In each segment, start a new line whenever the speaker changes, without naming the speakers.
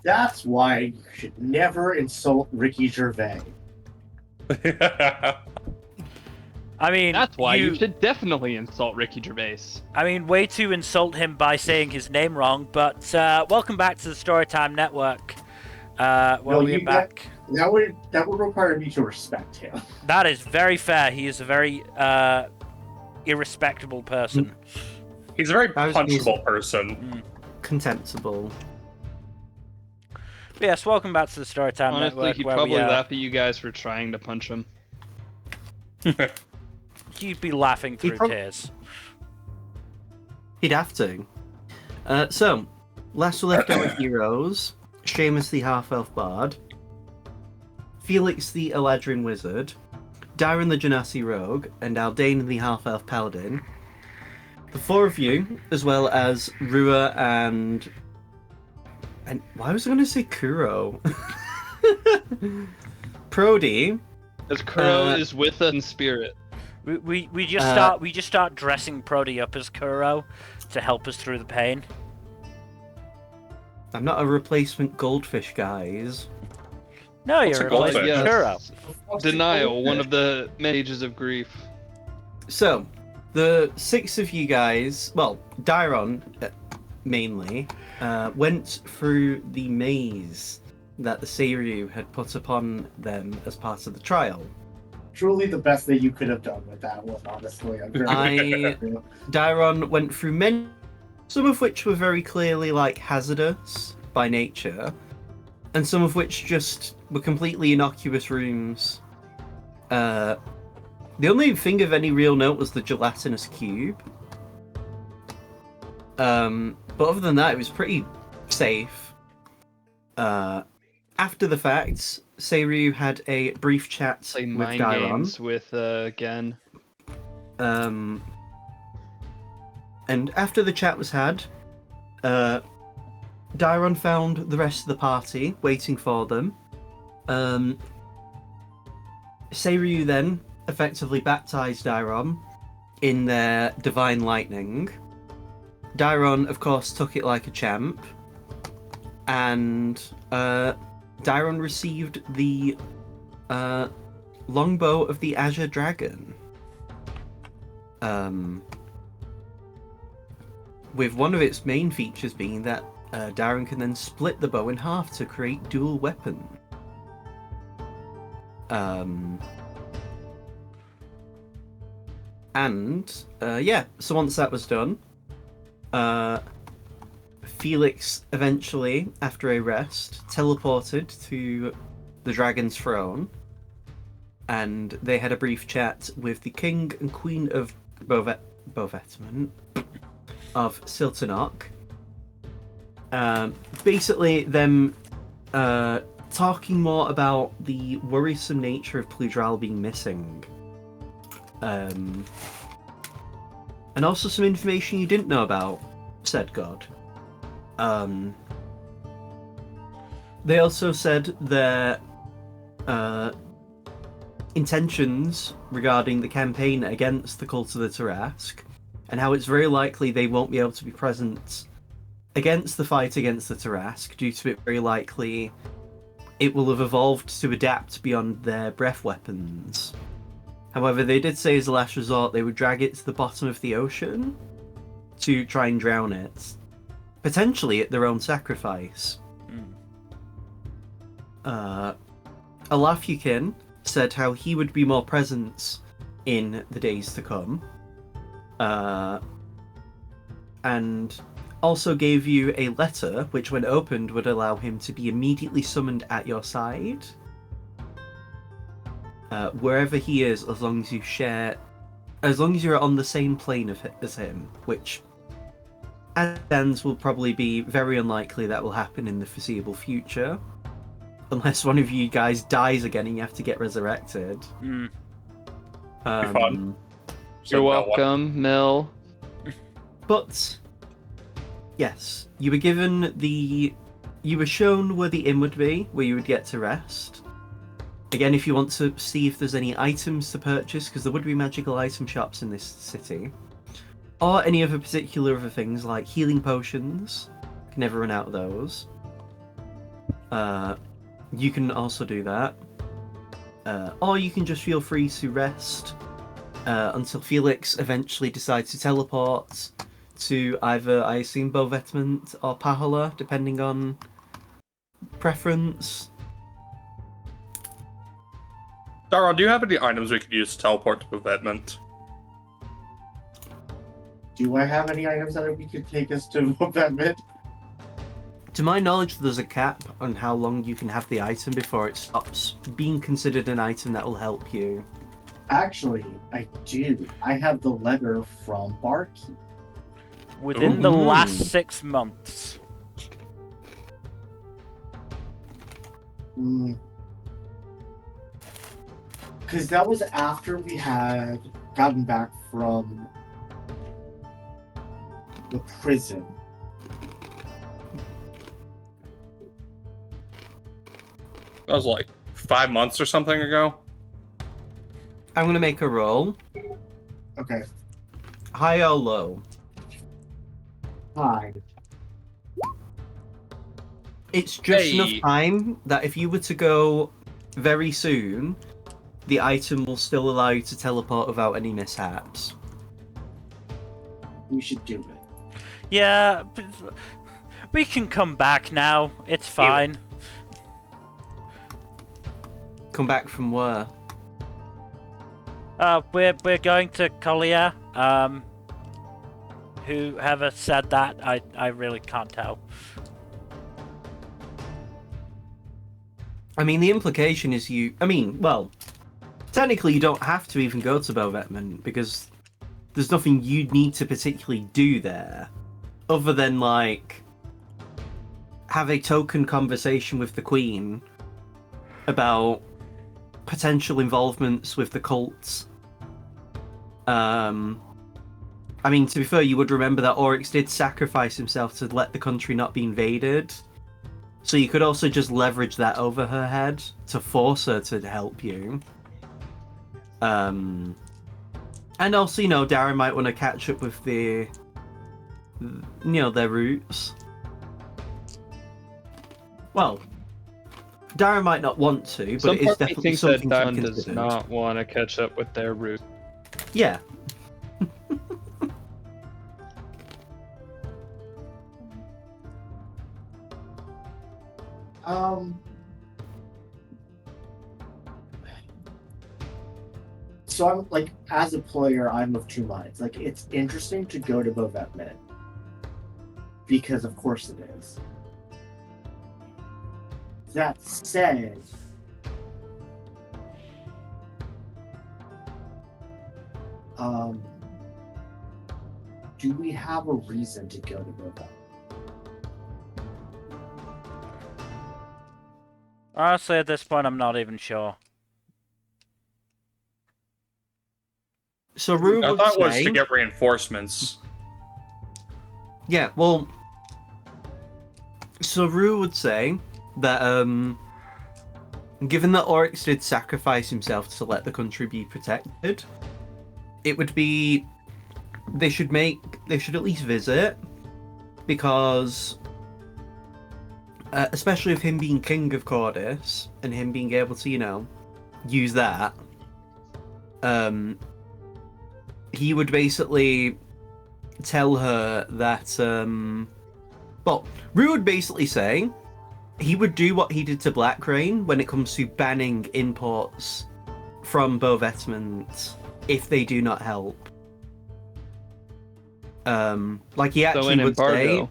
That's why you should never insult Ricky Gervais.
I mean,
That's why you should definitely insult Ricky Gervais.
I mean, way to insult him by saying his name wrong. But welcome back to the Storytime Network. We're back.
That would require me to respect him.
That is very fair. He is a very irrespectable person.
He's a very punchable person.
Contemptible.
But yes, welcome back to the Storytime
Honestly,
Network.
he'd
where
probably
we,
laugh at you guys for trying to punch him.
He'd be laughing through tears.
He'd have to. So, last we left our heroes: Seamus the half-elf bard, Felix the Eladrin wizard, Dairon the Genasi rogue, and Aldane the half-elf paladin. The four of you, as well as Rua and why was I going to say Kuro? Prody.
As Kuro is with us in spirit.
We just start dressing Prody up as Kuro to help us through the pain.
I'm not a replacement goldfish, guys.
No, you're a replacement Kuro.
Denial, one of the mages of grief.
So, the six of you guys, well, Dairon mainly, went through the maze that the Seiryu had put upon them as part of the trial.
Truly the best that you could have done with that one, honestly.
Dairon went through many, some of which were very clearly like hazardous by nature, and some of which just were completely innocuous rooms. The only thing of any real note was the gelatinous cube. But other than that, it was pretty safe. After the fact, Seiryu had a brief chat
Play
with
mind
Dairon.
games with Gen.
And after the chat was had, Dairon found the rest of the party waiting for them. Seiryu then effectively baptized Dairon in their divine lightning. Dairon, of course, took it like a champ, and Dairon received the longbow of the Azure Dragon. With one of its main features being that Dairon can then split the bow in half to create dual weapon. So once that was done, Felix eventually, after a rest, teleported to the dragon's throne, and they had a brief chat with the king and queen of Beau Vetement of Siltanok. Basically, them talking more about the worrisome nature of Pludral being missing. And also some information you didn't know about said god. They also said their intentions regarding the campaign against the Cult of the Tarask, and how it's very likely they won't be able to be present against the fight against the Tarask, due to it very likely it will have evolved to adapt beyond their breath weapons. However, they did say as a last resort they would drag it to the bottom of the ocean to try and drown it, potentially at their own sacrifice. Alafyukin said how he would be more present in the days to come, and also gave you a letter which, when opened, would allow him to be immediately summoned at your side, wherever he is, as long as you're on the same plane as him, which, as it stands, will probably be very unlikely that will happen in the foreseeable future, unless one of you guys dies again and you have to get resurrected.
Fun.
You're welcome, Mel.
But yes, you were shown where the inn would be, where you would get to rest. Again, if you want to see if there's any items to purchase, because there would be magical item shops in this city, or any other particular other things like healing potions. You can never run out of those. You can also do that. Or you can just feel free to rest until Felix eventually decides to teleport to either, I assume, Beau Vetement or Pahola, depending on preference.
Dairon, do you have any items we could use to teleport to Beau Vetement?
Do I have any items that we could take us to Beau Vetement?
To my knowledge, there's a cap on how long you can have the item before it stops being considered an item that will help you.
Actually, I do. I have the letter from Barkeep.
Within
Ooh.
the last 6 months.
Because that was after we had gotten back from the prison.
That was like 5 months or something ago.
I'm going to make a roll.
Okay.
High or low?
Hi.
It's just
Hey.
enough time that if you were to go very soon, the item will still allow you to teleport without any mishaps.
We should do it.
Yeah, we can come back now. It's fine.
Come back from where?
We're going to Collier. Whoever said that, I really can't tell.
I mean, the implication is well, technically you don't have to even go to Beau Vetement because there's nothing you need to particularly do there other than, like, have a token conversation with the Queen about potential involvements with the cults. I mean, to be fair, you would remember that Oryx did sacrifice himself to let the country not be invaded. So you could also just leverage that over her head to force her to help you. And also, Dairon might want to catch up with their roots. Well, Dairon might not want to, but
Some
it is
part of me
definitely
thinks that
something to
Dairon
be
does
considered.
not want to catch up with their root.
Yeah.
So I'm like, as a player, I'm of two minds. Like, it's interesting to go to Beau Vetement because, of course, it is. That said, do we have a reason to go to Beau Vetement?
Honestly, at this point, I'm not even sure.
So Rue
I
would
thought it was
say,
to get reinforcements.
yeah, well, so Rue would say that given that Oryx did sacrifice himself to let the country be protected, it would be they should at least visit, because especially with him being king of Cordis and him being able to use that, he would basically tell her that Rue would basically say he would do what he did to Blackrain when it comes to banning imports from Beau Vetement if they do not help. Like he actually
So an
would say
embargo.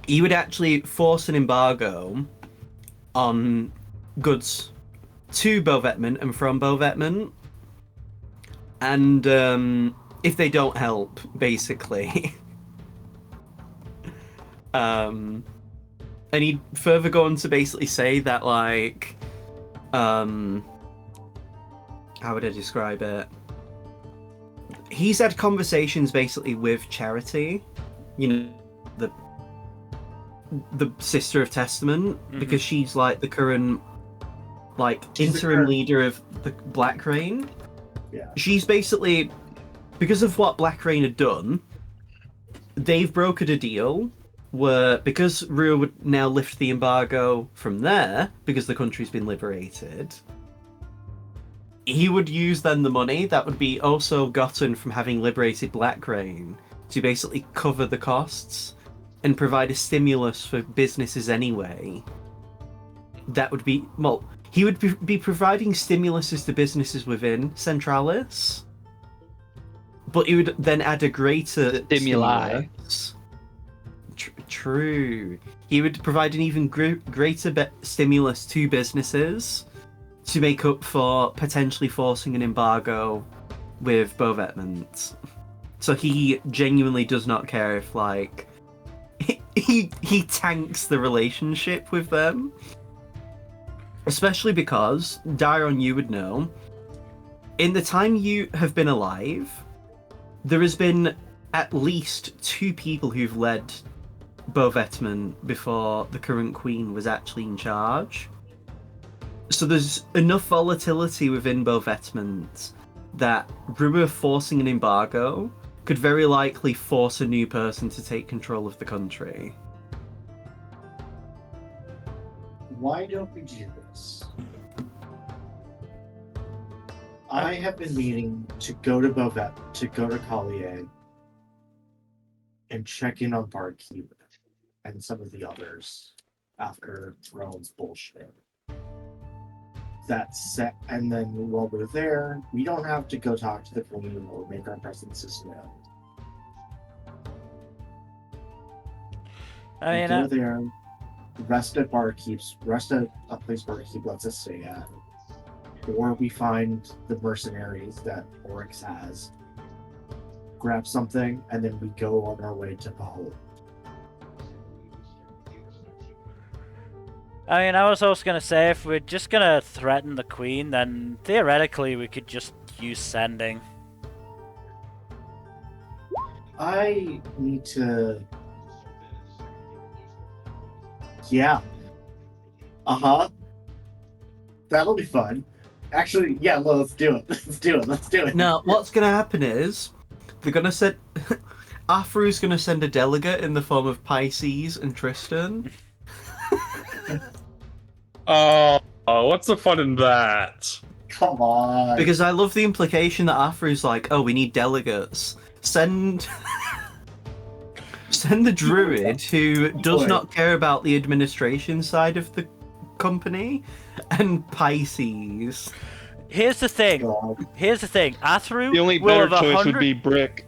he would actually force an embargo on goods to Beau Vetement and from Beau Vetement, and if they don't help, basically. And he'd further go on to basically say that, like, how would I describe it? He's had conversations basically with Charity, the sister of Testament, because she's like the current, like, interim leader of the Blackrain.
Yeah.
She's basically, because of what Blackrain had done, they've brokered a deal were, because Rua would now lift the embargo from there, because the country's been liberated, he would use then the money that would be also gotten from having liberated Blackrain to basically cover the costs and provide a stimulus for businesses anyway. That would be, well, he would be providing stimuluses to businesses within Centralis, but he would then add a greater
Stimuli.
stimulus. True. He would provide an even greater stimulus to businesses to make up for potentially forcing an embargo with Beau Vetement. So he genuinely does not care if, like, he tanks the relationship with them. Especially because, Dairon, you would know, in the time you have been alive, there has been at least 2 people who've led Beau Vetement before the current queen was actually in charge. So there's enough volatility within Beau Vetement that Rua forcing an embargo could very likely force a new person to take control of the country.
Why don't we do this? I have been meaning to go to Collier and check in on Barkeep and some of the others after Throne's bullshit. That's set, and then while we're there, we don't have to go talk to the queen or make our presences known.
I
Go
mean,
there, rest at a place Barkeep lets us stay at, or we find the mercenaries that Oryx has, grab something, and then we go on our way to Pahol.
I mean, I was also gonna say, if we're just gonna threaten the queen, then theoretically we could just use sending.
I need to... Yeah. Uh-huh. That'll be fun. Actually, yeah, let's do it. Let's do it.
Now, what's going to happen is, they're going to send... Afru's going to send a delegate in the form of Pisces and Tristan.
Oh, what's the fun in that?
Come on.
Because I love the implication that Afru's like, oh, we need delegates. Send the druid who does not care about the administration side of the company, and Pisces.
Here's the thing.
God.
Athru
The only
will
better
have
choice
100...
would be Brick.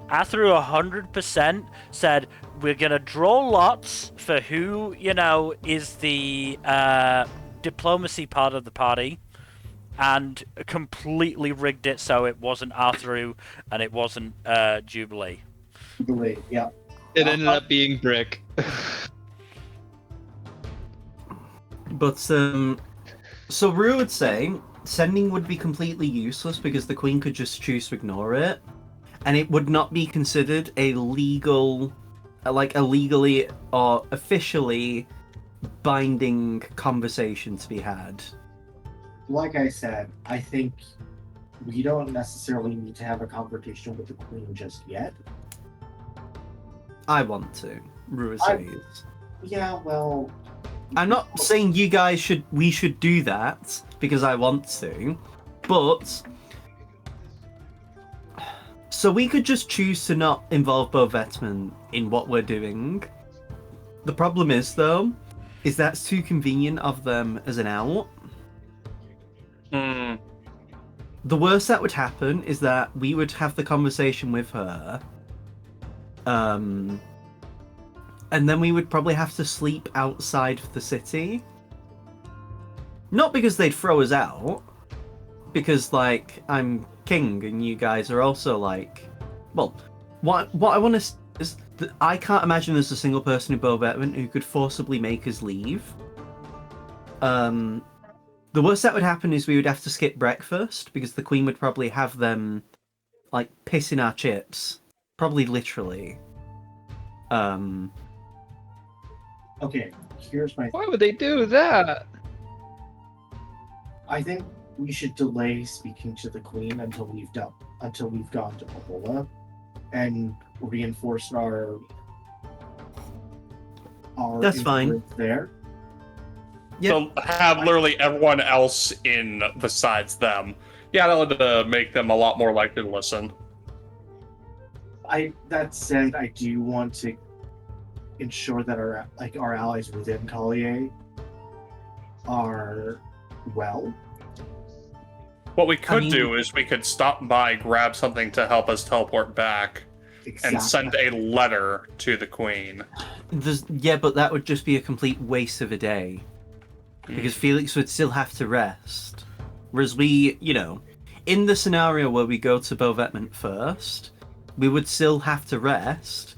Athru 100% said we're gonna draw lots for who, is the diplomacy part of the party, and completely rigged it so it wasn't Athru and it wasn't Jubilee.
Jubilee, yeah.
It ended up being Brick.
But, so Rue would say sending would be completely useless because the Queen could just choose to ignore it, and it would not be considered a legally or officially binding conversation to be had.
Like I said, I think we don't necessarily need to have a confrontation with the Queen just yet.
I want to, Rue
I-
says.
Yeah, well...
I'm not saying we should do that because I want to, but so we could just choose to not involve Beau Vetement in what we're doing. The problem is though, is that's too convenient of them as an out.
Hmm.
The worst that would happen is that we would have the conversation with her, and then we would probably have to sleep outside of the city. Not because they'd throw us out, because, like, I'm king and you guys are also, like... Well, what I want to say is that I can't imagine there's a single person in Beau Vetement who could forcibly make us leave. The worst that would happen is we would have to skip breakfast, because the Queen would probably have them, like, pissing our chips. Probably literally.
Okay, here's my...
Why would they do that?
I think we should delay speaking to the Queen until we've gone to Pahola and reinforced our our
That's fine.
influence there.
Yep.
So have literally everyone else in besides them. Yeah, that would make them a lot more likely to listen.
That said, I do want to ensure that our allies within Collier are well.
What we could
mean-
do is we could stop by, grab something to help us teleport back, and send a letter to the queen.
Yeah, but that would just be a complete waste of a day. Because Felix would still have to rest. Whereas we, in the scenario where we go to Beau Vetement first, we would still have to rest,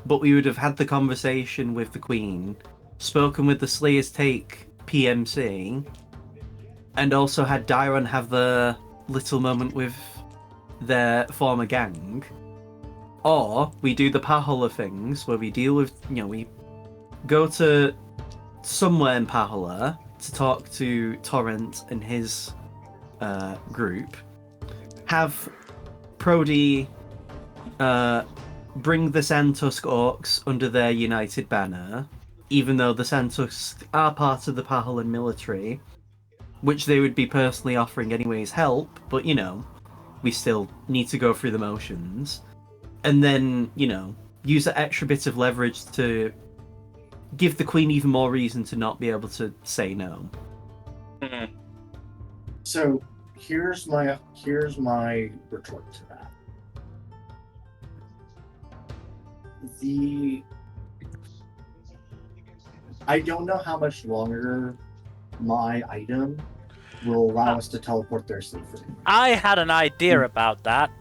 but we would have had the conversation with the Queen, spoken with the Slayer's Take PMC, and also had Dairon have the little moment with their former gang. Or we do the Pahola things, where we deal with, we go to somewhere in Pahola to talk to Torrent and his group, have Prody bring the Santusk Orcs under their united banner, even though the Santusk are part of the Paholan military, which they would be personally offering anyways help, but we still need to go through the motions. And then, use that extra bit of leverage to give the Queen even more reason to not be able to say no.
Mm-hmm.
So here's my retort to that. I don't know how much longer my item will allow us to teleport there safely.
I had an idea about that.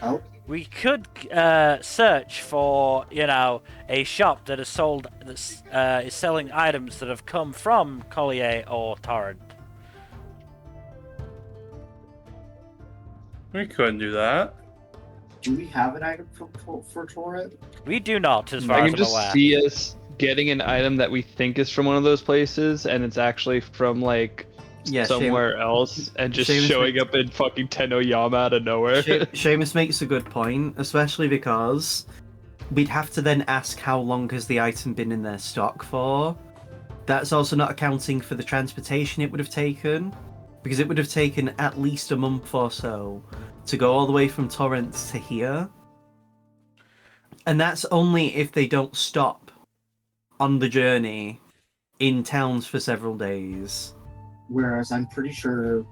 Oh,
We could search for, a shop that is selling items that have come from Collier or Torrent.
We could do that.
do we have an item for Torrent?
We do not, as far
I
as
can
I'm
just
aware.
see us getting an item that we think is from one of those places, and it's actually from somewhere else, and just
Seamus
showing up in fucking Tenoyama out of nowhere.
Seamus makes a good point, especially because we'd have to then ask how long has the item been in their stock for. That's also not accounting for the transportation it would have taken, because it would have taken at least a month or so to go all the way from Torrent to here. And that's only if they don't stop on the journey in towns for several days.
Whereas I'm pretty sure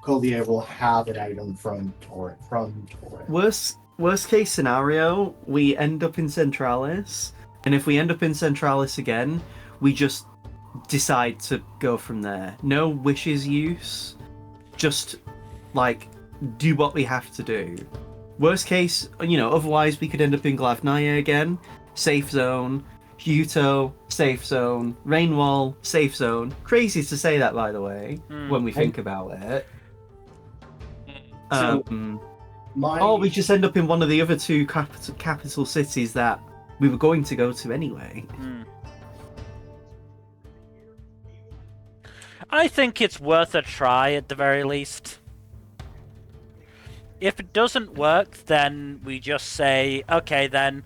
Collier will have an item from Torrent.
Worst case scenario, we end up in Centralis, and if we end up in Centralis again, we just decide to go from there. No wishes use, just do what we have to do. Worst case, otherwise we could end up in Glavnaya again, safe zone, Yuto, safe zone, Rainwall, safe zone. Crazy to say that, by the way, when we think about it. Or we just end up in one of the other two capital cities that we were going to go to anyway.
I think it's worth a try at the very least. If it doesn't work, then we just say, okay, then,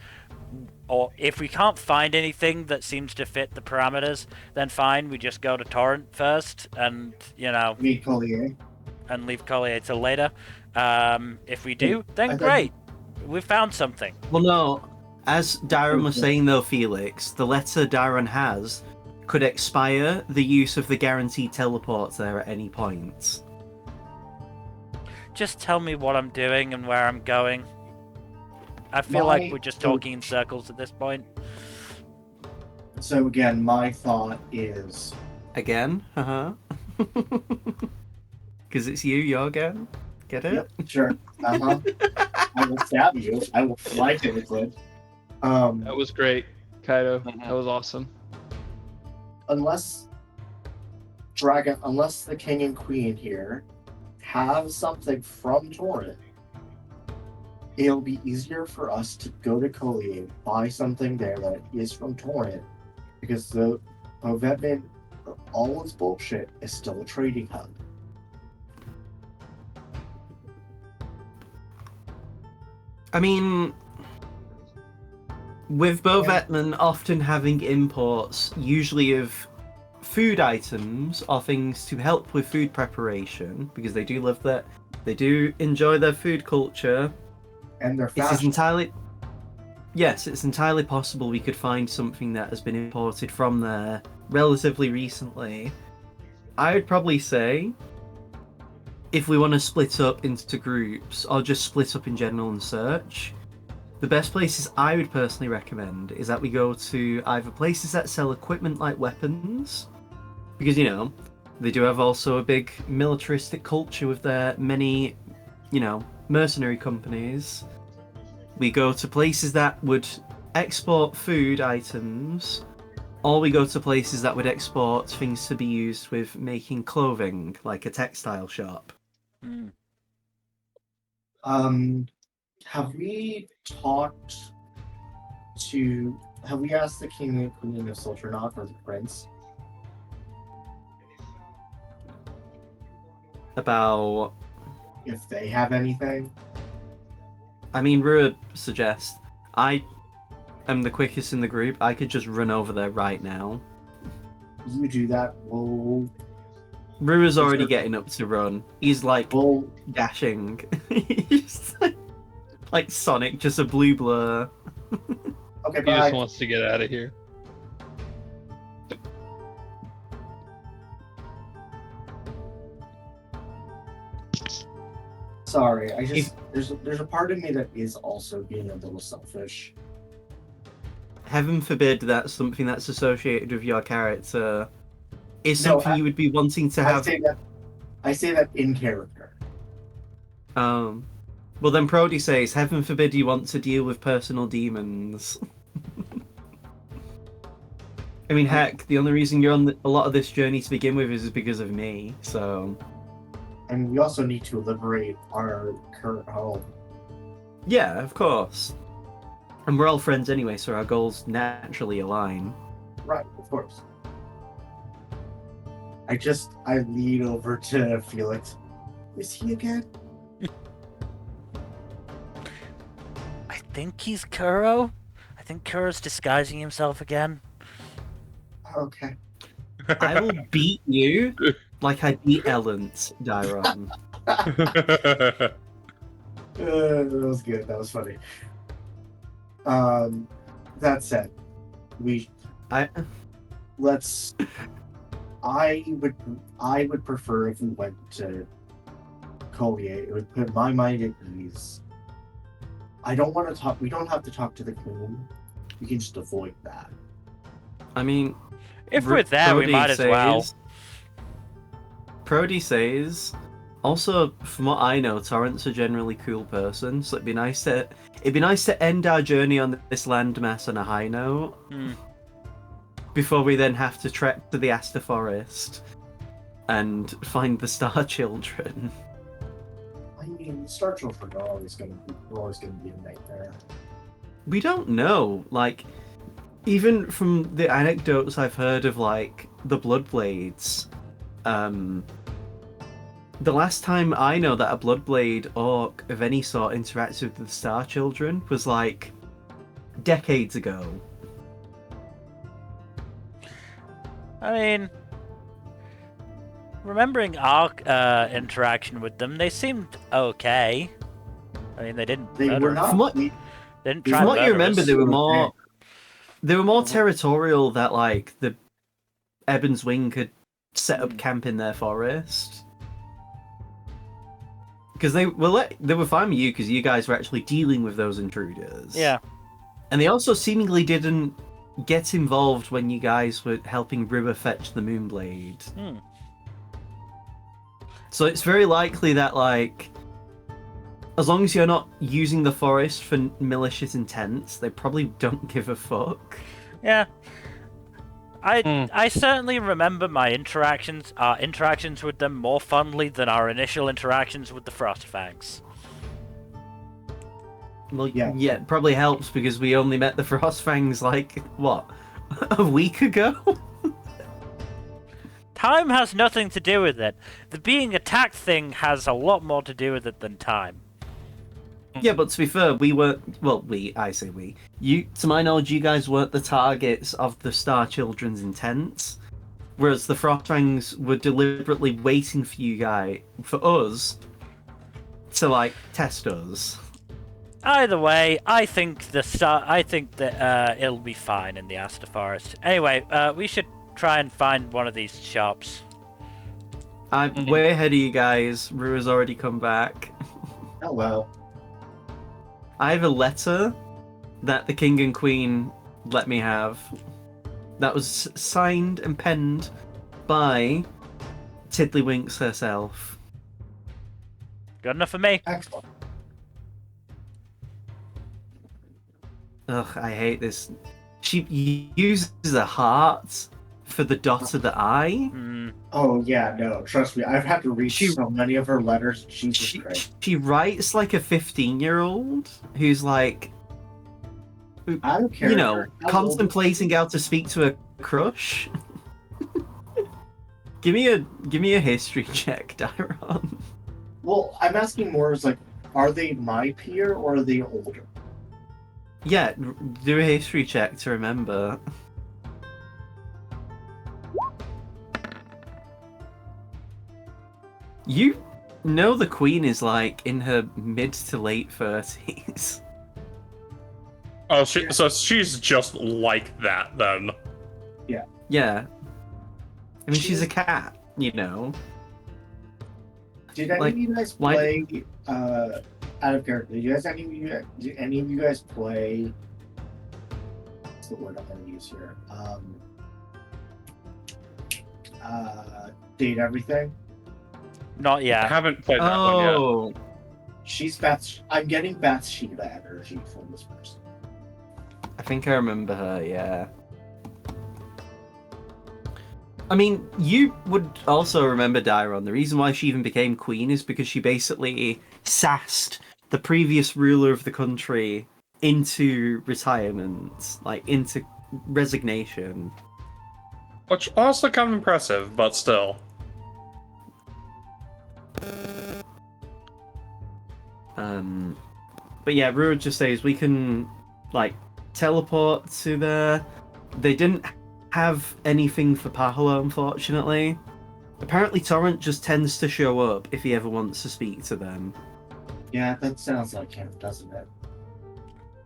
or if we can't find anything that seems to fit the parameters, then fine, we just go to Torrent first and,
Meet Collier.
and leave Collier till later. If we do, then great. We found something.
Well, no, as Dairon was saying though, Felix, the letter Dairon has could expire the use of the guaranteed teleports there at any point.
Just tell me what I'm doing and where I'm going. I feel like we're just talking in circles at this point.
So again, my thought is...
Again? Because it's you again? Get it?
Yep, sure. I will stab you. I will fly to the cliff.
That was great, Kaido. That was awesome.
Unless the king and queen here have something from Torrent, it'll be easier for us to go to Collier, buy something there that is from Torrent, because the Beau Vetement, all its bullshit, is still a trading hub.
I mean, With Beau Vetement often having imports, usually of food items or things to help with food preparation, because they do love that, they do enjoy their food culture.
And their
It is
fashion.
entirely, yes, it's entirely possible we could find something that has been imported from there relatively recently. I would probably say, if we want to split up into groups or just split up in general and search, the best places I would personally recommend is that we go to either places that sell equipment like weapons, because, you know, they do have also a big militaristic culture with their many, you know, mercenary companies. We go to places that would export food items, or we go to places that would export things to be used with making clothing, like a textile shop.
Have we asked the king and queen of Sultranok or the prince?
About,
If they have anything?
I mean, Rua suggests I am the quickest in the group. I could just run over there right now.
You do that,
Rua's already getting up to run. He's like
we'll
dashing. He's like Sonic, just a blue blur.
okay,
He
but
just wants to get out of here.
sorry, there's a part of me that is also being a little selfish.
Heaven forbid that's something that's associated with your character is
No,
something you would be wanting to have.
I say that in character.
Well then Prody says, heaven forbid you want to deal with personal demons. I mean, heck, the only reason you're on a lot of this journey to begin with is because of me, so...
And we also need to liberate our current home.
Yeah, of course. And we're all friends anyway, so our goals naturally align.
Right, of course. I lean over to Felix. Is he again?
I think he's Kuro. I think Kuro's disguising himself again.
Okay.
I will beat you like I beat Ellent, Dairon.
That was good. That was funny. That said, I would prefer if we went to Collier. It would put my mind at ease. I don't want to talk. We don't have to talk to the queen. We can just avoid that.
I mean,
If we're there, we might as well.
Prody says, also, from what I know, Torrent's a generally cool person, so it'd be nice to end our journey on this landmass on a high note. Before we then have to trek to the Aster Forest and find the Star Children.
I mean, Star Children are always going to be a nightmare.
We don't know. Like, even from the anecdotes I've heard of, like, the Bloodblades, the last time I know that a Bloodblade orc of any sort interacted with the Star Children was, like, decades ago.
I mean, remembering our interaction with them, they seemed okay. I mean, they didn't.
They were not.
From what,
They didn't try
from
to
what you
murder
remember,
us.
they were more territorial. That like the Ebon's Wing could set up camp in their forest. Because they were fine with you because you guys were actually dealing with those intruders.
Yeah.
And they also seemingly didn't get involved when you guys were helping River fetch the Moonblade. So it's very likely that, like, as long as you're not using the forest for malicious intents, they probably don't give a fuck.
Yeah. I certainly remember our interactions with them more fondly than our initial interactions with the Frostfangs.
Well, yeah, it probably helps because we only met the Frostfangs, like, what, a week ago?
Time has nothing to do with it. The being attacked thing has a lot more to do with it than time.
Yeah, but to be fair, we were. Well, I say we. You, to my knowledge, you guys weren't the targets of the Star Children's intents, whereas the Frostfangs were deliberately waiting for you guys, for us, to like test us.
Either way, I think that it'll be fine in the Aster Forest. Anyway, we should try and find one of these shops.
I'm way ahead of you guys. Rua's already come back.
Hello.
I have a letter that the King and Queen let me have. That was signed and penned by Tiddlywinks herself.
Good enough for me.
Excellent.
Ugh, I hate this. She uses a heart for the dot of the I.
Oh yeah, no, trust me. I've had to read so many of her letters. Jesus Christ.
She writes like a 15-year-old who's like,
I don't care.
you know, contemplating how to speak to a crush. Give me a history check, Dairon.
Well, I'm asking more is like, are they my peer or are they older?
Yeah, do a history check to remember. You know the Queen is like in her mid to late 30s.
Oh, so she's just like that then.
Yeah. I mean, she's a cat, you know.
Did any
Like,
of you guys play out of character? Did any of you guys play? What's the word I'm gonna use here? Date Everything.
Not
I
yet.
haven't played that one yet.
Oh,
She's Beth. I'm getting Bathsheba energy from this person.
I think I remember her, yeah. I mean, you would also remember Dairon. The reason why she even became queen is because she basically sassed the previous ruler of the country into retirement, like into resignation.
Which also kind of impressive, but still.
But yeah, Rua just says we can like teleport to there. They didn't have anything for Pahola, unfortunately. Apparently Torrent just tends to show up if he ever wants to speak to them.
Yeah, that sounds like him, doesn't it?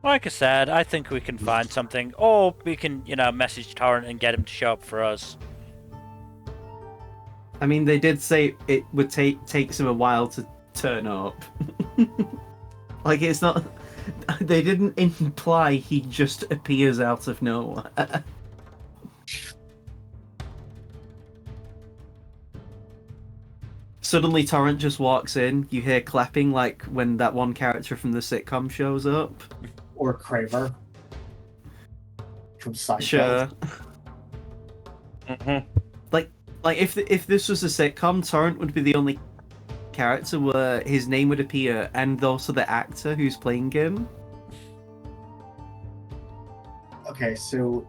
Like I said, I think we can find something, or we can, message Torrent and get him to show up for us.
I mean, they did say it would takes him a while to turn up. Like, it's not... They didn't imply he just appears out of nowhere. Suddenly Torrent just walks in, you hear clapping like when that one character from the sitcom shows up.
Or Kramer from Seinfeld.
Sure.
Mm-hmm.
Like if this was a sitcom, Torrent would be the only character where his name would appear and also the actor who's playing him.
Okay, so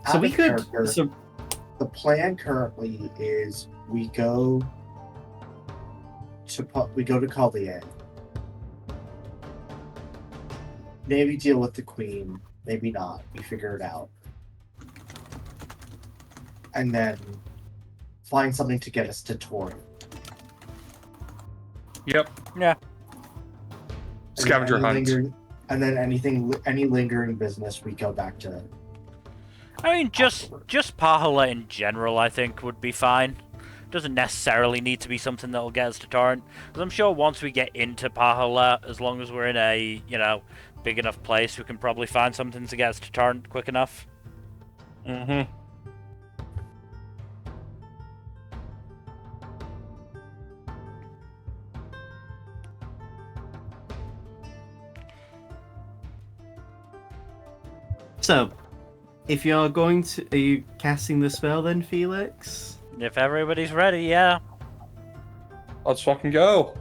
So we could
the plan currently is we go to Collier. Maybe deal with the Queen, maybe not. We figure it out. And then find something to get us to Tor.
Yep.
Yeah.
Scavenger hunt.
And then any lingering business, we go back to.
I mean, just Pahola in general, I think, would be fine. Doesn't necessarily need to be something that will get us to Torrent. Because I'm sure once we get into Pahola, as long as we're in a, big enough place, we can probably find something to get us to Torrent quick enough.
Mm-hmm.
So, if you're going to... Are you casting the spell then, Felix?
If everybody's ready, yeah.
Let's fucking go.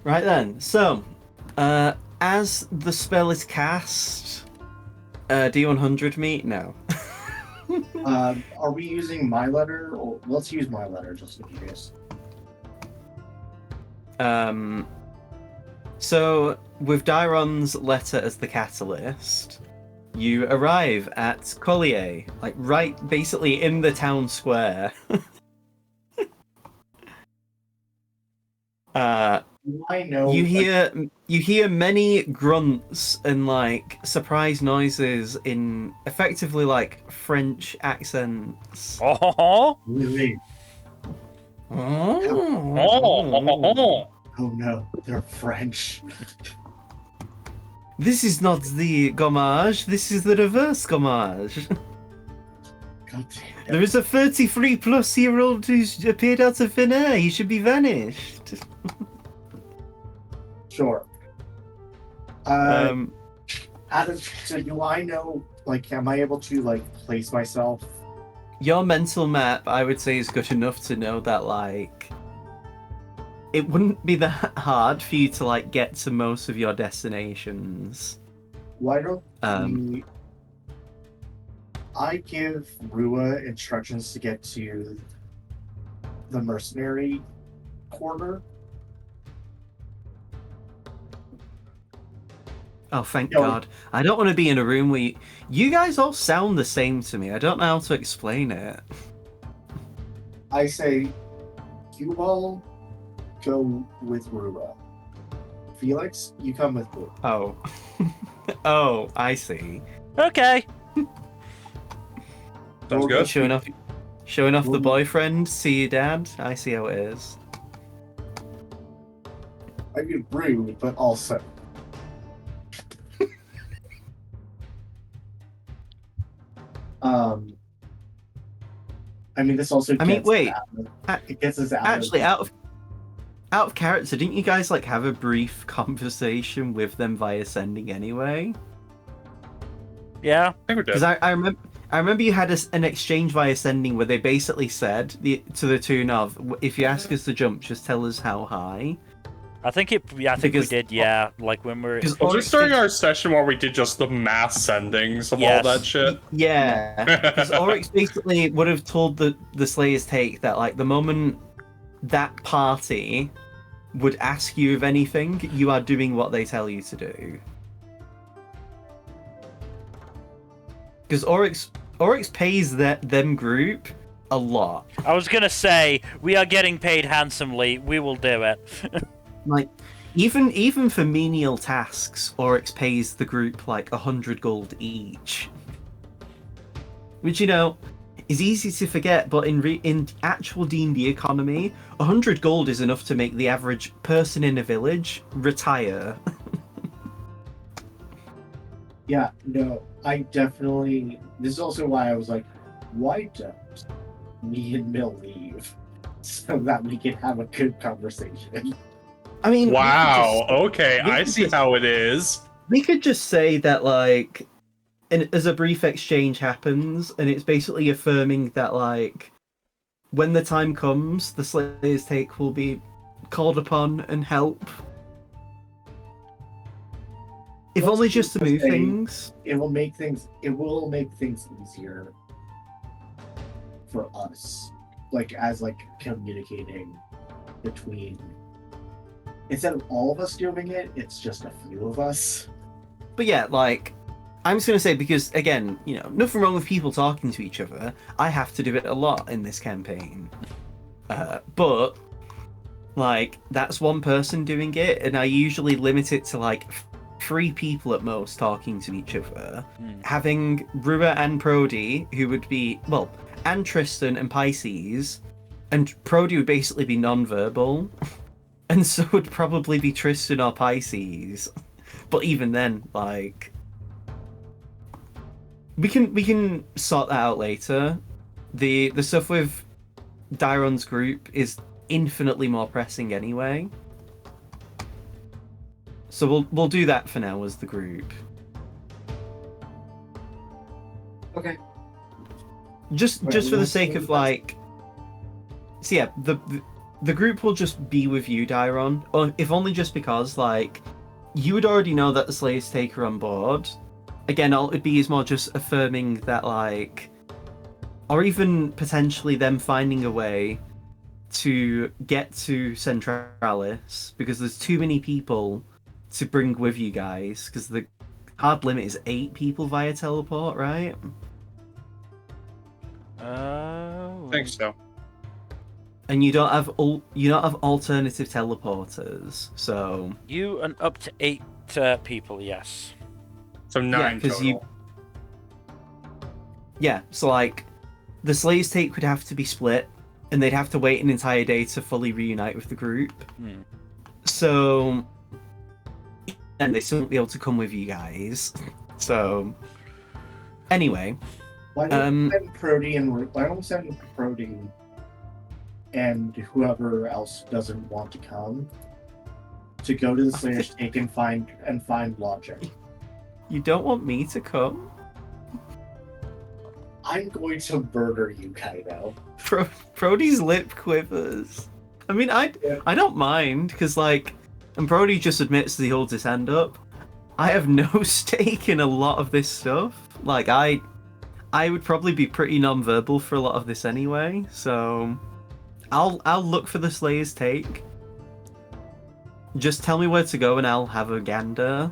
Right then, so, as the spell is cast, D100 meet? No.
Are we using my letter? Or let's use my letter just in case.
So with Dairon's letter as the catalyst, you arrive at Collier, like right basically in the town square.
I know.
You hear many grunts and like surprise noises in effectively like French accents.
Oh,
Really?
Oh.
Oh no, they're French.
This is not the gommage, this is the reverse gommage.
God damn it.
There is a 33-plus-year-old who's appeared out of thin air. He should be vanished.
Sure.
Um,
So do I know, like, am I able to, like, place myself?
Your mental map, I would say, is good enough to know that, like, it wouldn't be that hard for you to, like, get to most of your destinations.
Why don't
Um,
I give Rua instructions to get to the mercenary quarter?
Oh, thank
No.
God. I don't want to be in a room where you guys all sound the same to me. I don't know how to explain it.
I say, you all go with Rua. Felix, you come with me.
Oh. Oh, I see.
okay.
Sounds good.
Showing off the boyfriend. See you, Dad. I see how it is.
I mean, rude, but also. I mean, this also.
Wait.
It gets us out.
Actually, out of character, didn't you guys like have a brief conversation with them via sending anyway?
Yeah.
I think we did.
Because I remember you had an exchange via sending where they basically said to the tune of, "If you ask us to jump, just tell us how high."
I think we did. Yeah, like when we're.
Because
Was this during our session where we did just the mass sendings of
Yes.
all that shit?
Yeah, because Oryx basically would have told the Slayer's Take that like the moment that party would ask you of anything, you are doing what they tell you to do. Because Oryx pays them group a lot.
I was gonna say we are getting paid handsomely. We will do it.
Like, even for menial tasks, Oryx pays the group like 100 gold each. Which, you know, is easy to forget, but in actual D&D economy, 100 gold is enough to make the average person in a village retire.
Yeah, no, I definitely. This is also why I was like, why don't me and Mill leave so that we can have a good conversation?
I mean,
Wow. Okay,
we
I
could
see
just-
how it is.
we could just say that, like, as a brief exchange happens, and it's basically affirming that, like, when the time comes, the Slayer's Take will be called upon and help. If
Let's
only just to
just
move
say-
things.
It will make things easier for us, like as like communicating between. Instead of all of us doing it, it's just a few of us.
But yeah, like, I'm just gonna say, because again, you know, nothing wrong with people talking to each other. I have to do it a lot in this campaign. But like, that's one person doing it, and I usually limit it to like 3 people at most talking to each other. Having Rua and Prody, who would be, well, and Tristan and Pisces, and Prody would basically be non-verbal, and so would probably be Tristan or Pisces. But even then, like, we can sort that out later. The stuff with Dairon's group is infinitely more pressing anyway. So we'll do that for now as the group.
Okay.
Just
Right,
for the
let's
sake
do
of
that.
like. So yeah, the group will just be with you, Dairon, or if only just because like you would already know that the Slayers take her on board, again, all it'd be is more just affirming that, like, or even potentially them finding a way to get to Centralis, because there's too many people to bring with you guys, because the hard limit is 8 people via teleport, right?
I think so.
And you don't have alternative teleporters, so
You and up to 8 people, yes.
So 9 total.
So like, the Slayer's Take would have to be split, and they'd have to wait an entire day to fully reunite with the group. So, and they still won't be able to come with you guys. So, anyway,
why don't we send Prody and whoever else doesn't want to come to go to the Slayer's Take and find Logic.
You don't want me to come?
I'm going to murder you, Kaido.
Prody's lip quivers. I mean, I don't mind, because, like, and Brody just admits that he'll just end up. I have no stake in a lot of this stuff. Like, I would probably be pretty non-verbal for a lot of this anyway, so I'll look for the Slayer's Take. Just tell me where to go and I'll have a gander.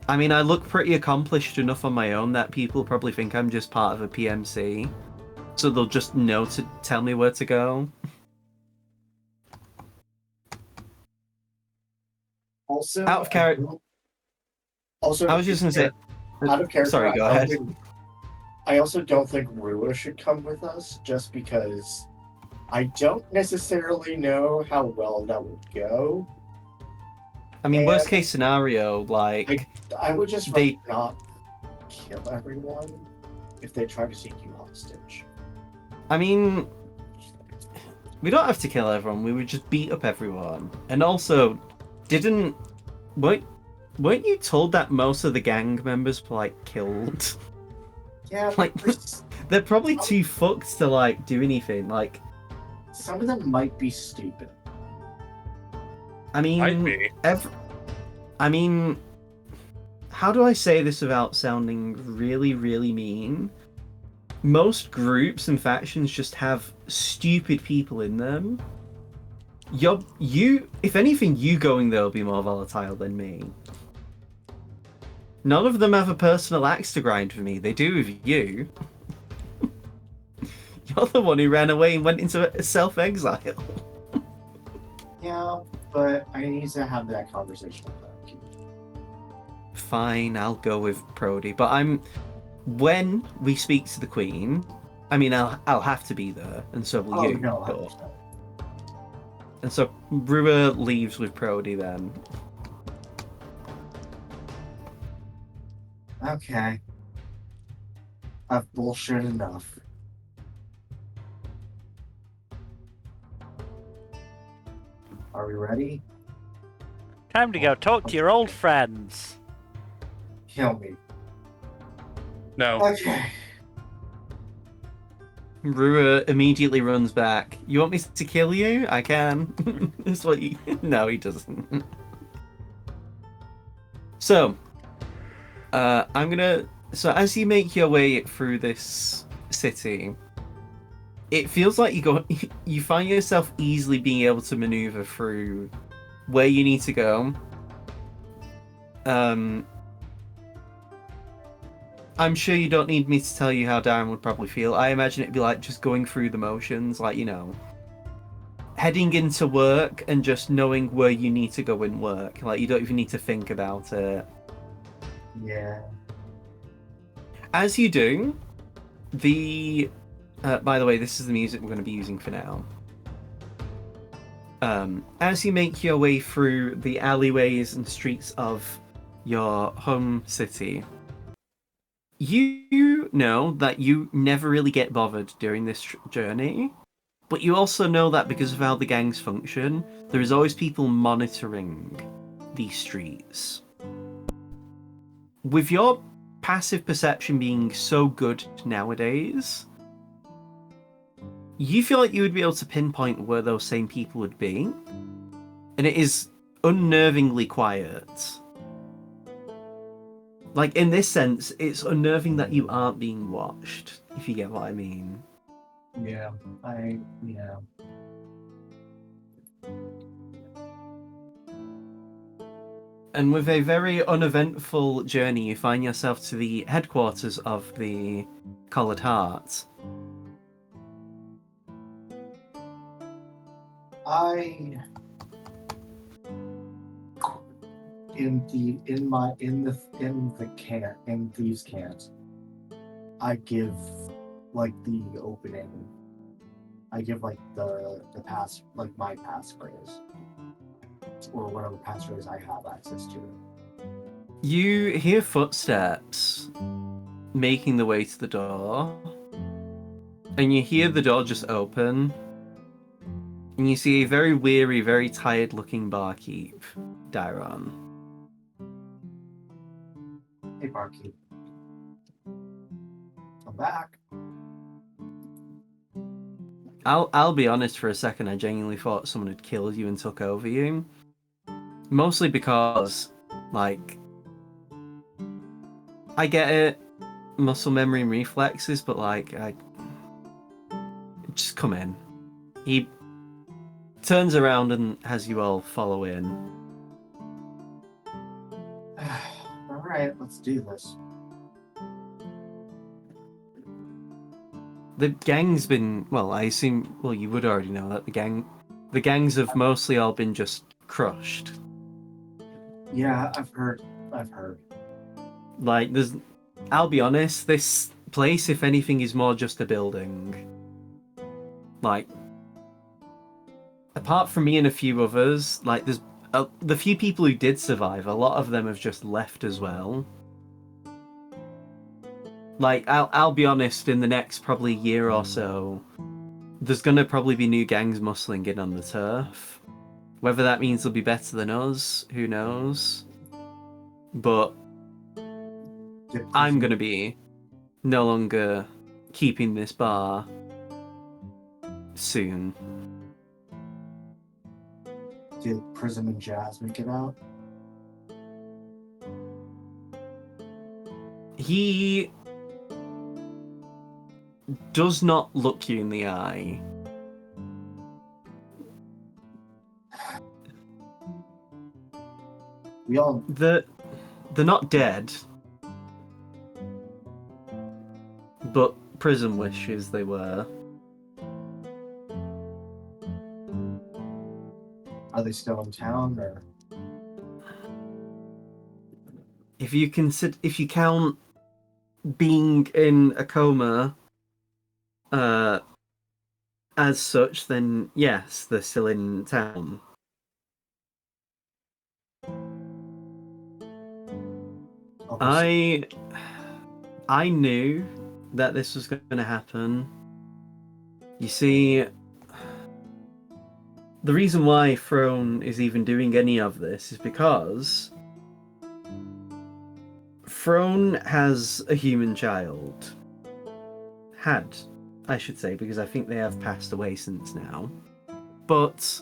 I mean, I look pretty accomplished enough on my own that people probably think I'm just part of a PMC. So they'll just know to tell me where to go.
Also,
Out of character.
Also,
I was just going to say...
out of character.
Sorry, go ahead.
I also don't think Rua should come with us, just because I don't necessarily know how well that would go.
I mean, worst case scenario, like...
I would just rather not kill everyone if they try to take you hostage.
I mean, we don't have to kill everyone, we would just beat up everyone. And also, weren't you told that most of the gang members were, like, killed?
Yeah,
like, they're probably too fucked to, like, do anything, like...
Some of them might be stupid.
I mean...
Might be.
I mean... How do I say this without sounding really, really mean? Most groups and factions just have stupid people in them. If anything, you going there will be more volatile than me. None of them have a personal axe to grind for me. They do with you. You're the one who ran away and went into self-exile.
Yeah, but I need to have that conversation with them.
Fine, I'll go with Prody. But when we speak to the Queen, I mean, I'll have to be there, and so will you.
No,
and so Rua leaves with Prody then.
Okay. I've bullshit enough. Are we ready?
Time to go talk to your old friends.
Kill me.
No.
Okay.
Rua immediately runs back. You want me to kill you? I can. That's what you... No, he doesn't. So, So as you make your way through this city, it feels like you find yourself easily being able to maneuver through where you need to go. I'm sure you don't need me to tell you how Dairon would probably feel. I imagine it'd be like just going through the motions, like, you know, heading into work and just knowing where you need to go and work. Like, you don't even need to think about it.
Yeah.
As you do, by the way, this is the music we're going to be using for now. As you make your way through the alleyways and streets of your home city, you know that you never really get bothered during this journey, but you also know that because of how the gangs function, there is always people monitoring these streets. With your passive perception being so good nowadays, you feel like you would be able to pinpoint where those same people would be, and it is unnervingly quiet. Like, in this sense, it's unnerving that you aren't being watched, if you get what I mean.
Yeah. Yeah.
And with a very uneventful journey, you find yourself to the headquarters of the Collared Heart.
In these cans, I give like the opening. I give like the pass, like my passphrase, or whatever passphrase I have access to.
You hear footsteps making the way to the door, and you hear the door just open, and you see a very weary, very tired-looking barkeep, Dairon.
Hey, barkeep. I'm back.
I'll be honest for a second, I genuinely thought someone had killed you and took over you. Mostly because, like, I get it, muscle memory and reflexes, but like, just come in. He turns around and has you all follow in.
Alright, let's do this.
The gang's been, well, I assume, well, you would already know that the gangs have mostly all been just crushed.
Yeah, I've heard.
Like, I'll be honest, this place, if anything, is more just a building. Like, apart from me and a few others, like, there's the few people who did survive, a lot of them have just left as well. Like, I'll be honest, in the next probably year or so, there's gonna probably be new gangs muscling in on the turf. Whether that means they'll be better than us, who knows? But I'm gonna be no longer keeping this bar soon.
Did Prism and Jazz make it out?
He does not look you in the eye.
We all.
They're not dead, but Prism wishes they were.
Are they still in town, or?
If you count being in a coma as such, then yes, they're still in town.
Okay,
I knew that this was going to happen. You see, the reason why Throne is even doing any of this is because Throne has a human child. Had, I should say, because I think they have passed away since now. But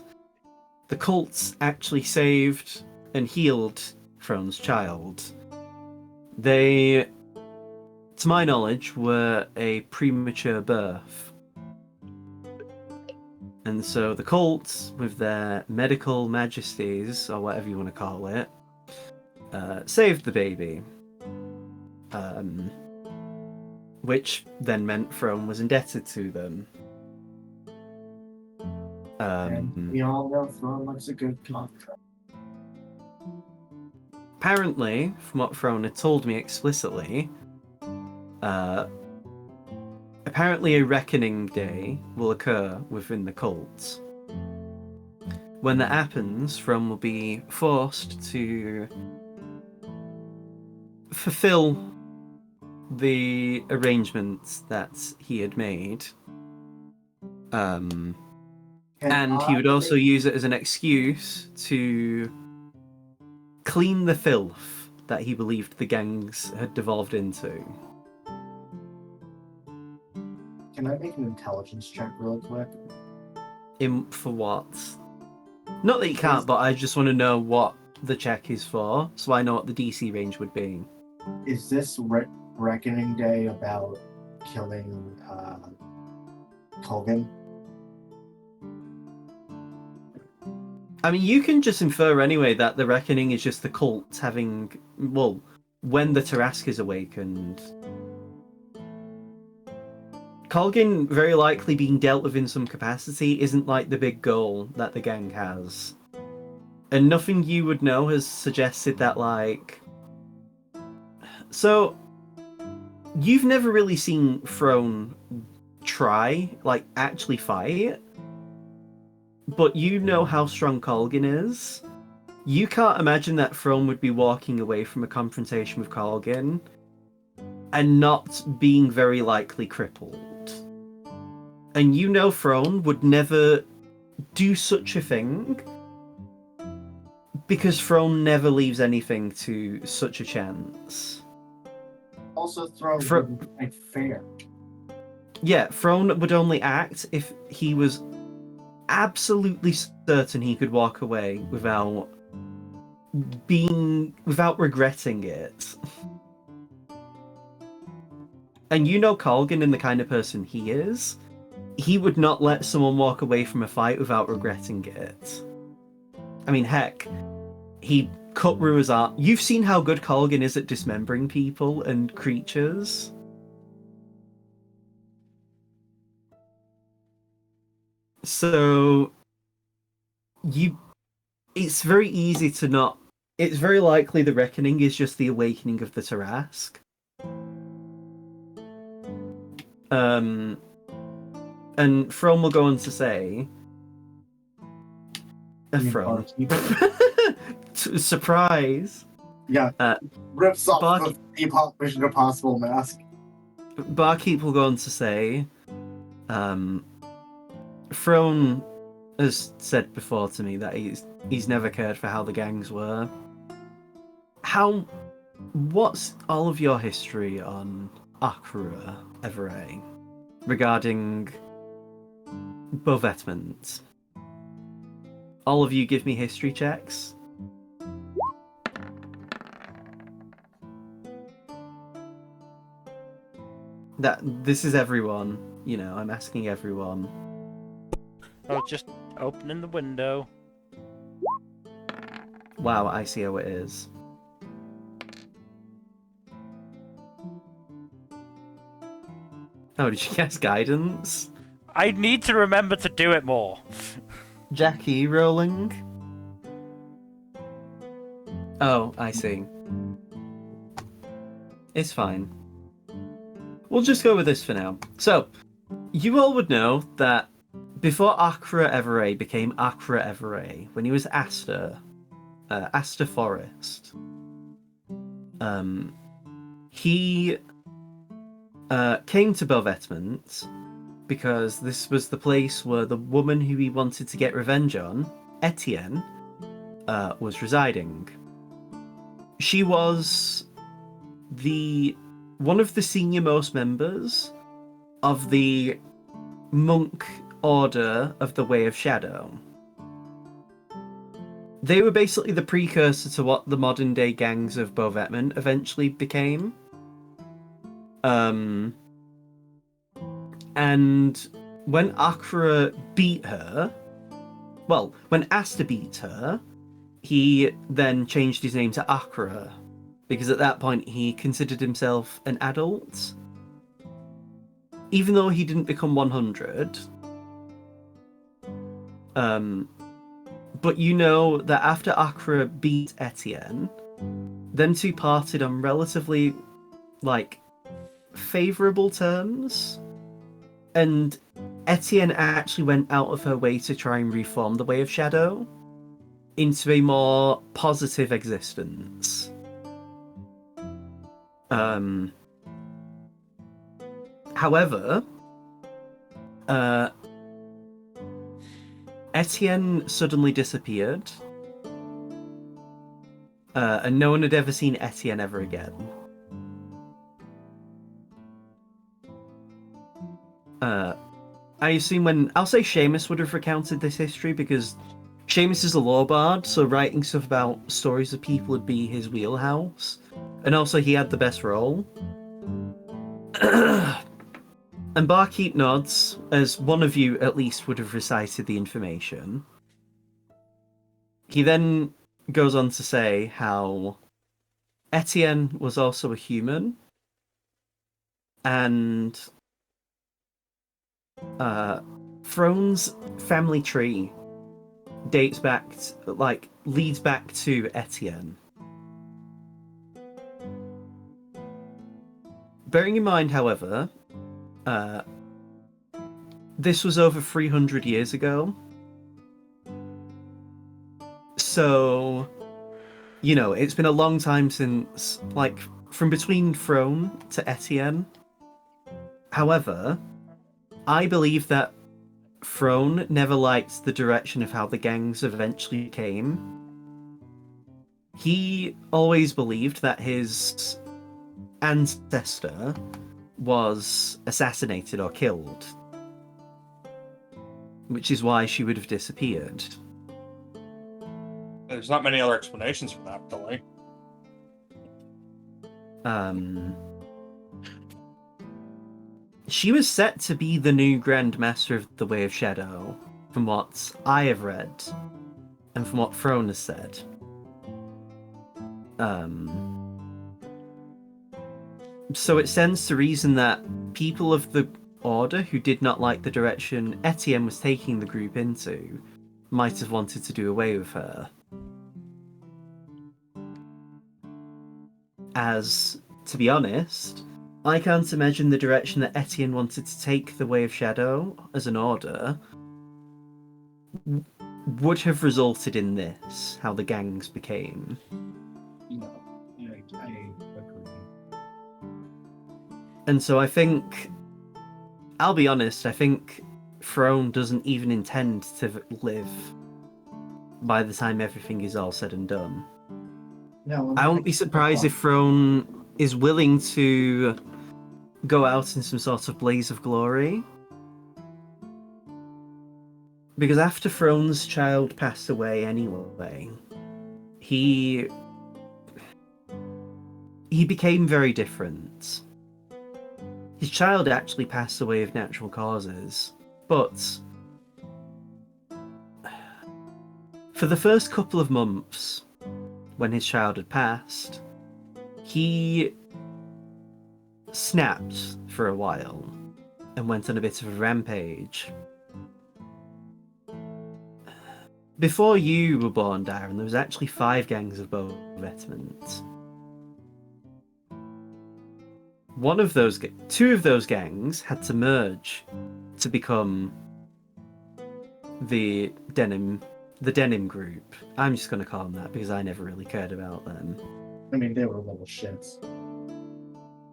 the cults actually saved and healed Throne's child. They, to my knowledge, were a premature birth. And so the cults, with their medical majesties, or whatever you want to call it, saved the baby. Which then meant Throne was indebted to them.
and we all know Throne likes a good contract.
Apparently, from what Throne had told me explicitly, apparently a reckoning day will occur within the cults. When that happens, Throne will be forced to fulfill the arrangements that he had made. And he would also use it as an excuse to clean the filth that he believed the gangs had devolved into.
Can I make an intelligence check real quick?
For what? Not that you can't, but I just want to know what the check is for, so I know what the DC range would be.
Is this Reckoning Day about killing Colgan?
I mean, you can just infer anyway that the Reckoning is just the cult having, well, when the Tarask is awakened. Colgan very likely being dealt with in some capacity isn't like the big goal that the gang has. And nothing you would know has suggested that, like... So, you've never really seen Throne try, like, actually fight. But you know how strong Colgan is. You can't imagine that Throne would be walking away from a confrontation with Colgan and not being very likely crippled. And you know Throne would never do such a thing because Throne never leaves anything to such a chance.
Also, Throne wouldn't fight fair.
Yeah, Throne would only act if he was absolutely certain he could walk away without regretting it. And you know Colgan and the kind of person he is. He would not let someone walk away from a fight without regretting it. I mean, heck, he cut Rua's arm. You've seen how good Colgan is at dismembering people and creatures. So, it's very easy to not... It's very likely the Reckoning is just the awakening of the Tarask. And Throne will go on to say... Throne. Surprise!
Yeah, rips off the Mission Impossible mask.
Barkeep will go on to say... Throne has said before to me that he's never cared for how the gangs were. What's all of your history on Akra Everay regarding Beau Vetement? All of you give me history checks. This is everyone, you know, I'm asking everyone.
Oh, just opening the window.
Wow, I see how it is. Oh, did you guess guidance?
I need to remember to do it more.
Jackie rolling? Oh, I see. It's fine. We'll just go with this for now. So, you all would know that before Akra Everay became Akra Everay, when he was Aster Forest, he came to Beau Vetement because this was the place where the woman who he wanted to get revenge on, Etienne, was residing. She was one of the senior-most members of the monk order of the Way of Shadow. They were basically the precursor to what the modern-day gangs of Beau Vetement eventually became. And when Akra beat her, well, when Aster beat her, he then changed his name to Akra, because at that point he considered himself an adult. Even though he didn't become 100. But you know that after Akra beat Etienne, them two parted on relatively, favourable terms. And Etienne actually went out of her way to try and reform the Way of Shadow into a more positive existence. However, Etienne suddenly disappeared, and no one had ever seen Etienne ever again. I assume I'll say Seamus would have recounted this history, because Seamus is a lore bard, so writing stuff about stories of people would be his wheelhouse. And also, he had the best role. And Barkeep nods, as one of you at least would have recited the information. He then goes on to say how Etienne was also a human, and Frone's family tree dates back, leads back to Etienne. Bearing in mind, however, this was over 300 years ago. So, it's been a long time since, from between Frone to Etienne. However, I believe that Frone never liked the direction of how the gangs eventually came. He always believed that his ancestor was assassinated or killed, which is why she would have disappeared.
There's not many other explanations for that, really.
She was set to be the new Grand Master of the Way of Shadow, from what I have read, and from what Frone has said. So it stands to reason that people of the Order who did not like the direction Etienne was taking the group into might have wanted to do away with her. As, to be honest, I can't imagine the direction that Etienne wanted to take the Way of Shadow as an Order would have resulted in this, how the gangs became.
No, I agree.
And so I think, I'll be honest, I think Frone doesn't even intend to live by the time everything is all said and done.
No,
I won't be surprised if Frone is willing to go out in some sort of blaze of glory. Because after Frone's child passed away anyway, he became very different. His child actually passed away of natural causes, but for the first couple of months, when his child had passed, he snapped for a while and went on a bit of a rampage. Before you were born, Dairon, there was actually 5 gangs of Beau Vetement. Two of those gangs had to merge to become the Denim group. I'm just going to call them that because I never really cared about them.
I mean, they were little shits.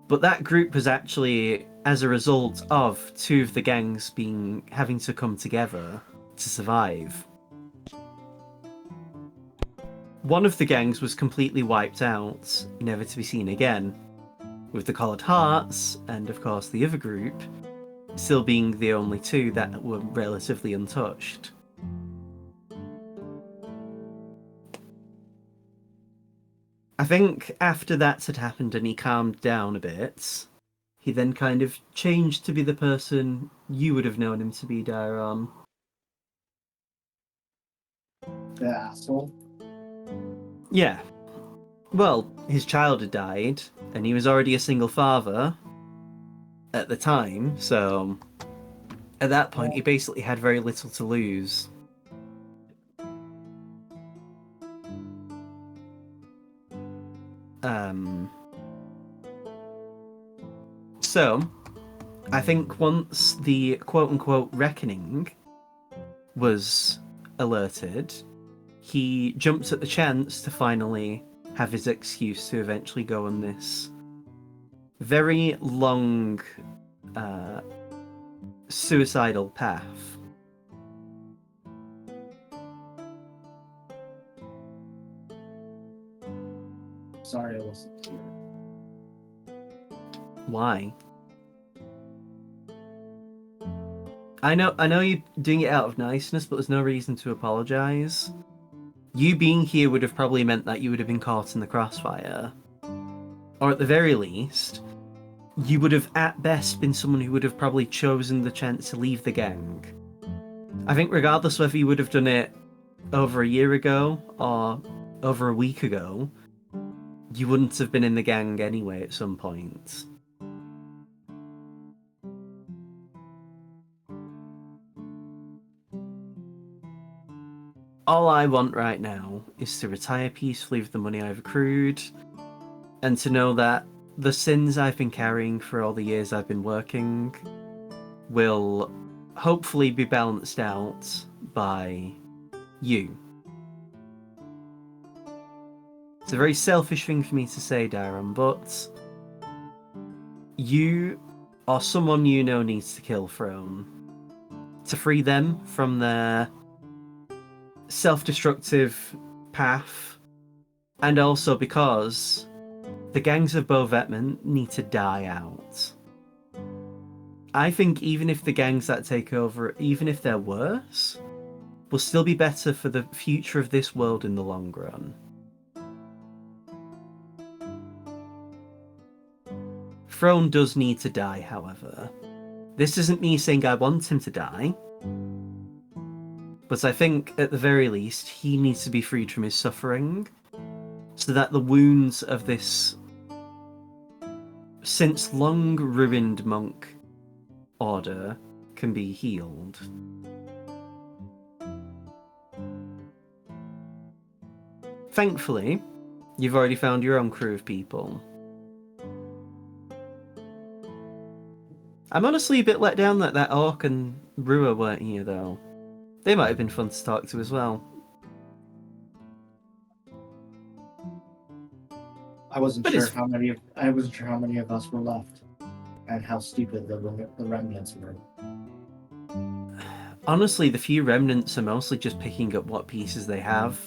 But that group was actually as a result of 2 of the gangs having to come together to survive. One of the gangs was completely wiped out, never to be seen again, with the Coloured Hearts, and of course the other group, still being the only 2 that were relatively untouched. I think after that had happened and he calmed down a bit, he then kind of changed to be the person you would have known him to be, Dairon.
The asshole.
Yeah. Well, his child had died, and he was already a single father at the time, so at that point he basically had very little to lose. So, I think once the quote-unquote reckoning was alerted, he jumped at the chance to finally have his excuse to eventually go on this very long, suicidal path.
Sorry, I wasn't here.
Why? I know you're doing it out of niceness, but there's no reason to apologize. You being here would have probably meant that you would have been caught in the crossfire. or at the very least, you would have at best been someone who would have probably chosen the chance to leave the gang. I think regardless whether you would have done it over a year ago or over a week ago, you wouldn't have been in the gang anyway at some point. All I want right now is to retire peacefully with the money I've accrued, and to know that the sins I've been carrying for all the years I've been working will hopefully be balanced out by you. It's a very selfish thing for me to say, Dairon, but you or someone you know needs to kill Throne to free them from their self-destructive path, and also because the gangs of Beau Vetement need to die out. I think even if the gangs that take over, even if they're worse, will still be better for the future of this world in the long run. Throne does need to die, however. This isn't me saying I want him to die, but I think, at the very least, he needs to be freed from his suffering, so that the wounds of this since long ruined monk order can be healed. Thankfully, you've already found your own crew of people. I'm honestly a bit let down that Orc and Rua weren't here, though. They might have been fun to talk to as well.
I wasn't sure how many of us were left, and how stupid the remnants were.
Honestly, the few remnants are mostly just picking up what pieces they have.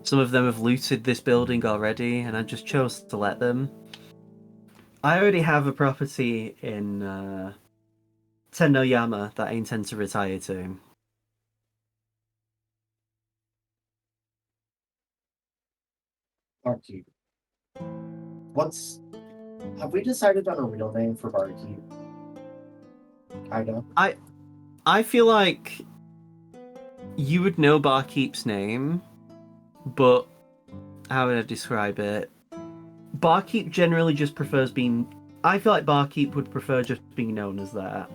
Some of them have looted this building already, and I just chose to let them. I already have a property in Tennoyama that I intend to retire to.
Barkeep. Have we decided on a real name for Barkeep?
I feel like you would know Barkeep's name, but how would I describe it? Barkeep generally just prefers being... I feel like Barkeep would prefer just being known as that.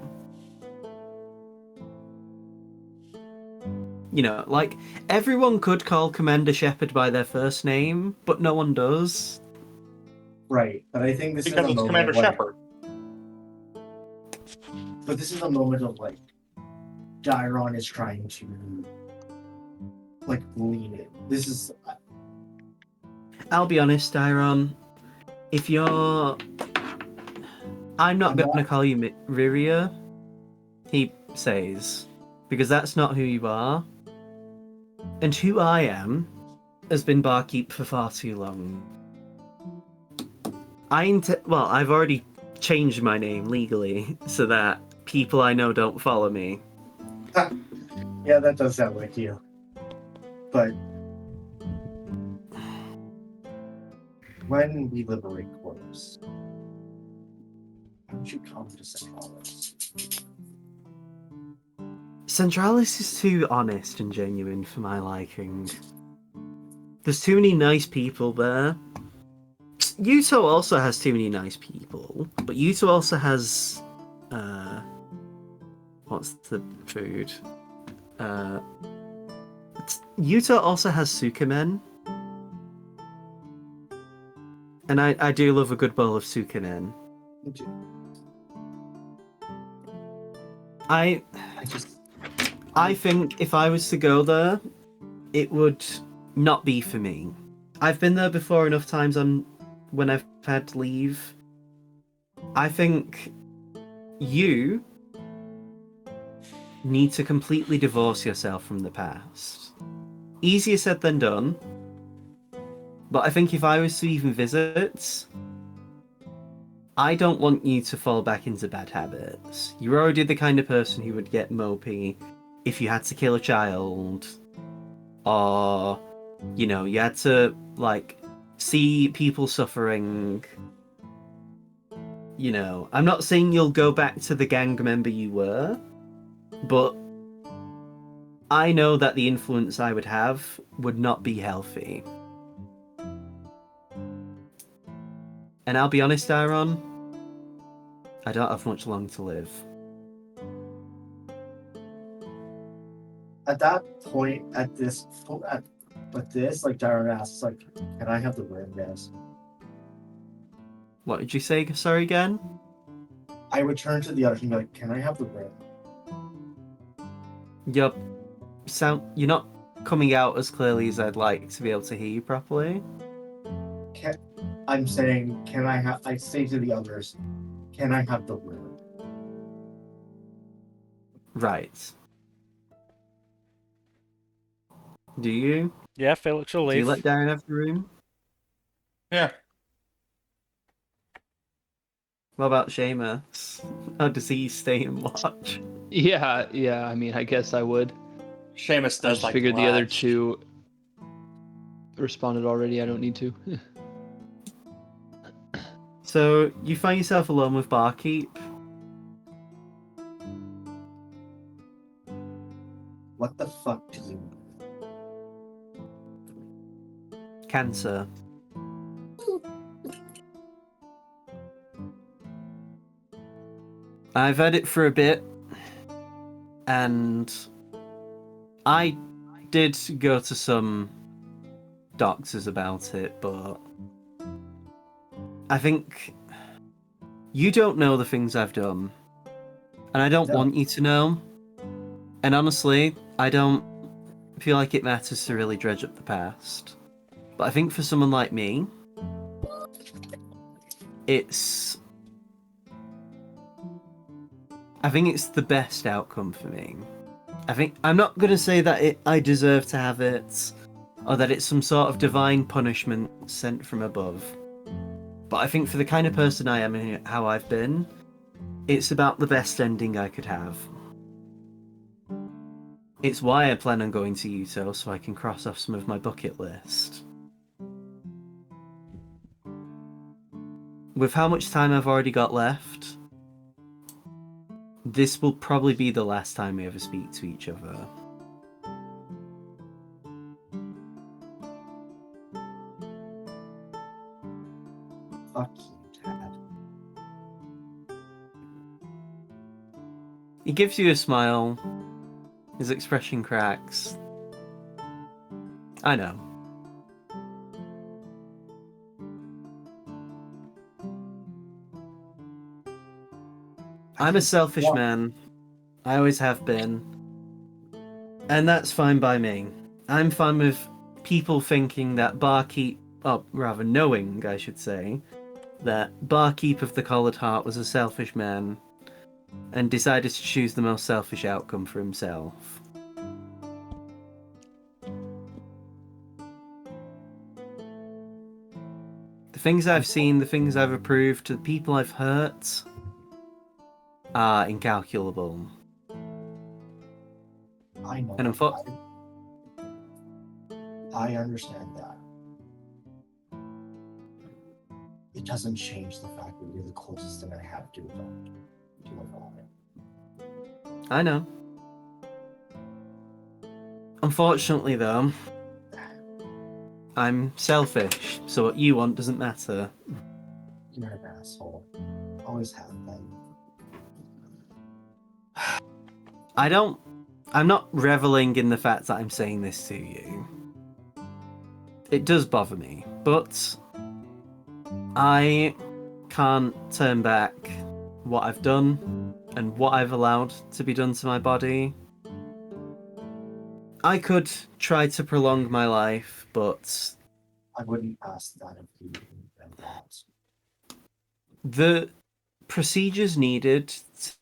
You know, like, everyone could call Commander Shepard by their first name, but no one does.
Right, but I think this
Because
is a
it's
moment
Commander Shepard.
But this is a moment of, like, Dairon is trying to, like, lean it. This is...
I'll be honest, Dairon. If you're... I'm not going to call you Riria, he says, because that's not who you are. And who I am has been Barkeep for far too long. Well, I've already changed my name legally so that people I know don't follow me.
Yeah, that does sound like you. But when we liberate Cordis, why don't you come to Centralis?
Centralis is too honest and genuine for my liking. There's too many nice people there. Yuto also has too many nice people, but Yuto also has... what's the food? Yuto also has Sukemen. And I do love a good bowl of Sukemen. I think if I was to go there, it would not be for me. I've been there before enough times when I've had leave. I think you need to completely divorce yourself from the past. Easier said than done. But I think if I was to even visit, I don't want you to fall back into bad habits. You're already the kind of person who would get mopey if you had to kill a child, or, you know, you had to, like, see people suffering, you know, I'm not saying you'll go back to the gang member you were, but I know that the influence I would have would not be healthy. And I'll be honest, Dairon, I don't have much long to live.
At that point, but this, like Dairon asks, like, can I have the ring, guys?
What did you say? Sorry again?
I would turn to the others and be like, can I have the ring?
You're not coming out as clearly as I'd like to be able to hear you properly.
I'm saying, I say to the others, can I have the ring?
Right. Do you?
Yeah, Felix will
Do you
leave.
let Darren have the room?
Yeah.
What about Seamus? Or does he stay and watch?
Yeah. I mean, I guess I would.
Seamus
I
does
just
like
figured the other
watch.
two responded already. I don't need to.
So you find yourself alone with Barkeep.
What the fuck do you...
Cancer. I've had it for a bit, and I did go to some doctors about it, but I think you don't know the things I've done, and I don't
No.
want you to know. And honestly, I don't feel like it matters to really dredge up the past. But I think for someone like me, I think it's the best outcome for me. I'm not going to say that I deserve to have it, or that it's some sort of divine punishment sent from above. But I think for the kind of person I am and how I've been, it's about the best ending I could have. It's why I plan on going to Utah, so I can cross off some of my bucket list. With how much time I've already got left, this will probably be the last time we ever speak to each other.
Fuck you, Dad.
He gives you a smile. His expression cracks. I know. I'm a selfish man. I always have been. And that's fine by me. I'm fine with people thinking that knowing, I should say, that Barkeep of the Collared Heart was a selfish man and decided to choose the most selfish outcome for himself. The things I've seen, the things I've approved, the people I've hurt are incalculable.
I know.
And
I understand that. It doesn't change the fact that you're the closest thing I have to a father.
I know. Unfortunately, though, I'm selfish, so what you want doesn't matter.
You're an asshole. Always have been.
I'm not reveling in the fact that I'm saying this to you. It does bother me, but I can't turn back what I've done and what I've allowed to be done to my body. I could try to prolong my life, but
I wouldn't ask that of you and that.
the procedures needed to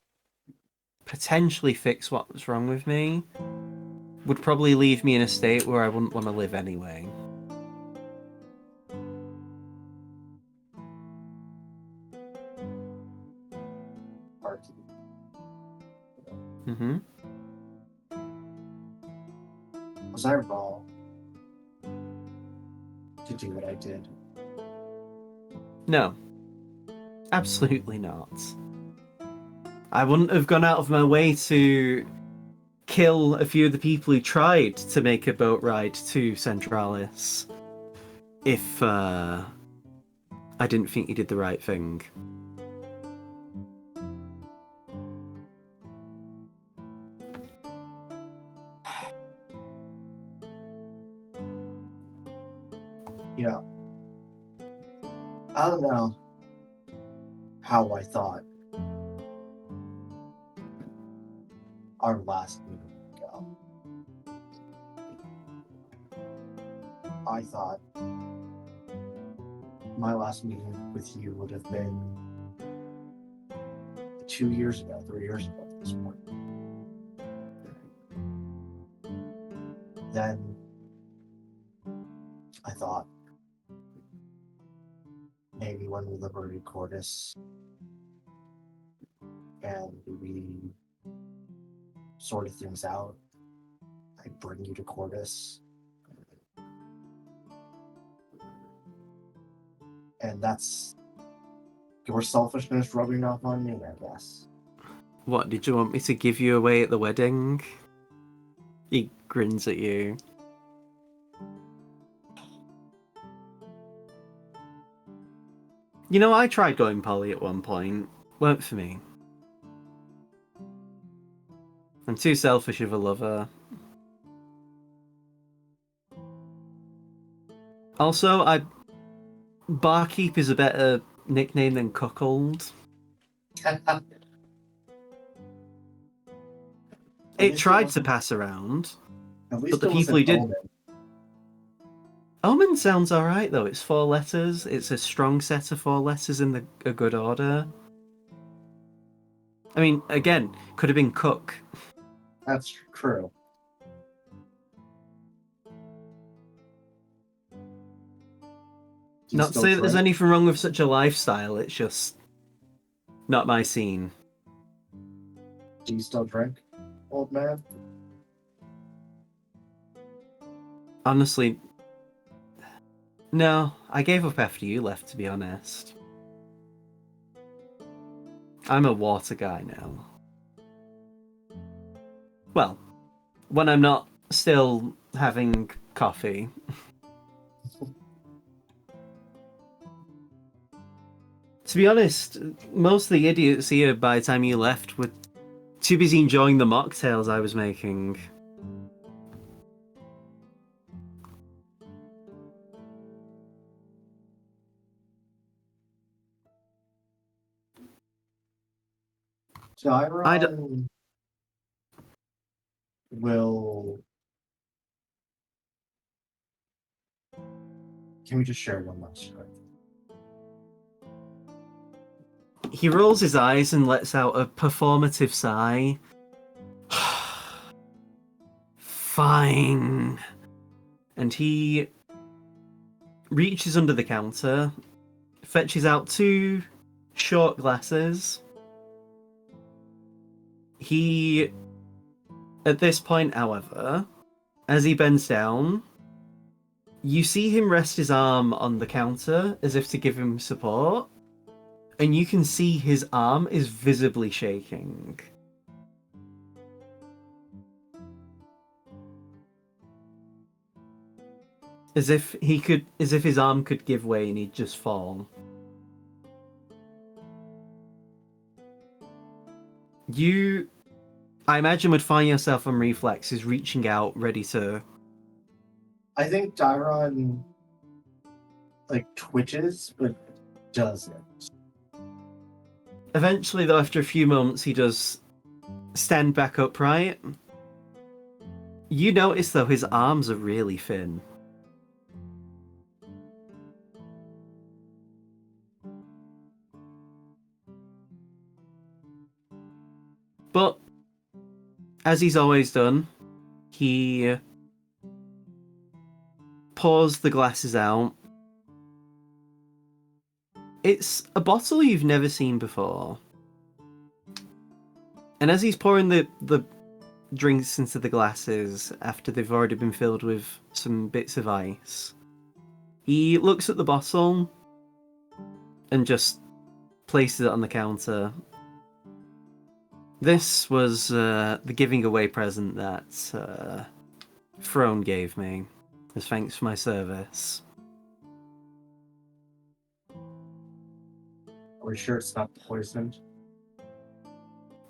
potentially fix what's wrong with me would probably leave me in a state where I wouldn't want to live anyway. Mm-hmm.
Was I wrong to do what I did?
No. Absolutely not. I wouldn't have gone out of my way to kill a few of the people who tried to make a boat ride to Centralis if I didn't think you did the right thing.
Yeah. I don't know how I thought our last meeting would go. I thought my last meeting with you would have been 2 years ago, 3 years ago at this point. Then I thought maybe when we liberated Cordis and we sorted things out, I'd bring you to Cordis. And that's your selfishness rubbing off on me, I guess.
What, did you want me to give you away at the wedding? He grins at you. You know, I tried going poly at one point. Weren't for me. I'm too selfish of a lover. Also, Barkeep is a better nickname than Cuckold. It tried to pass around, but the people who did... Omen sounds alright though, it's 4 letters, it's a strong set of 4 letters in a good order. I mean, again, could have been Cook.
That's true.
Not to say that there's anything wrong with such a lifestyle, it's just not my scene.
Do you still drink, old man?
Honestly, no, I gave up after you left, to be honest. I'm a water guy now. Well, when I'm not still having coffee. To be honest, most of the idiots here by the time you left were too busy enjoying the mocktails I was making.
Dairon will... Can we just share one last script?
He rolls his eyes and lets out a performative sigh. Fine. And he reaches under the counter, fetches out 2 short glasses. He, at this point, however, as he bends down, you see him rest his arm on the counter as if to give him support, and you can see his arm is visibly shaking. As if his arm could give way and he'd just fall. You, I imagine, would find yourself on reflexes, reaching out, ready to...
I think Dairon, twitches, but doesn't.
Eventually, though, after a few moments, he does stand back upright. You notice, though, his arms are really thin. But, as he's always done, he pours the glasses out. It's a bottle you've never seen before. And as he's pouring the drinks into the glasses after they've already been filled with some bits of ice, he looks at the bottle and just places it on the counter. This was the giving away present that Throne gave me as thanks for my service.
Are we sure it's not poisoned?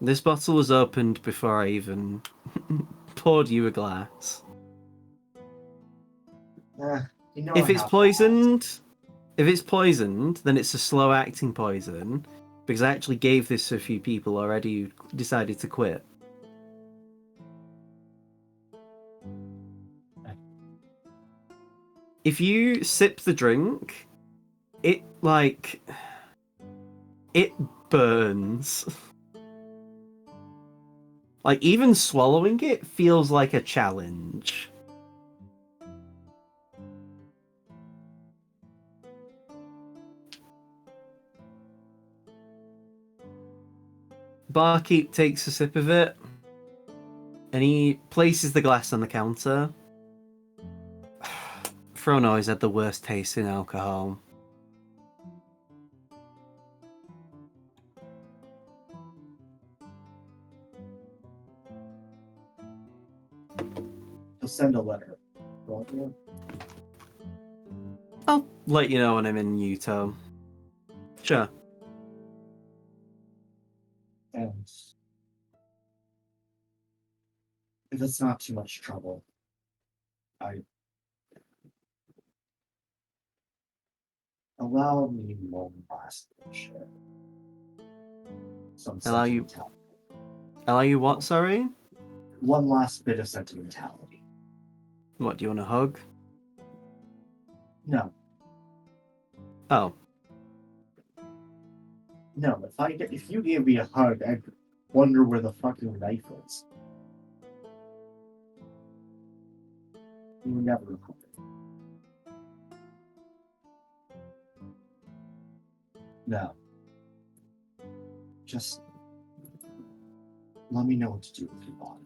This bottle was opened before I even poured you a glass.
You know
If
I
it's
have to
poisoned, then it's a slow-acting poison. Because I actually gave this to a few people already who decided to quit. If you sip the drink, it burns. Like, even swallowing it feels like a challenge. Barkeep takes a sip of it, and he places the glass on the counter. Throne always had the worst taste in alcohol.
He'll send a letter. Won't you?
I'll let you know when I'm in Utah. Sure.
And if it's not too much trouble, allow me one last shit. Some
Allow you-
sentimentality.
Allow you what, sorry?
One last bit of sentimentality.
What, do you want a hug?
No,
Oh.
no. If you gave me a hug, I'd wonder where the fucking knife is. You would never hug it. No. Just let me know what to do with your body.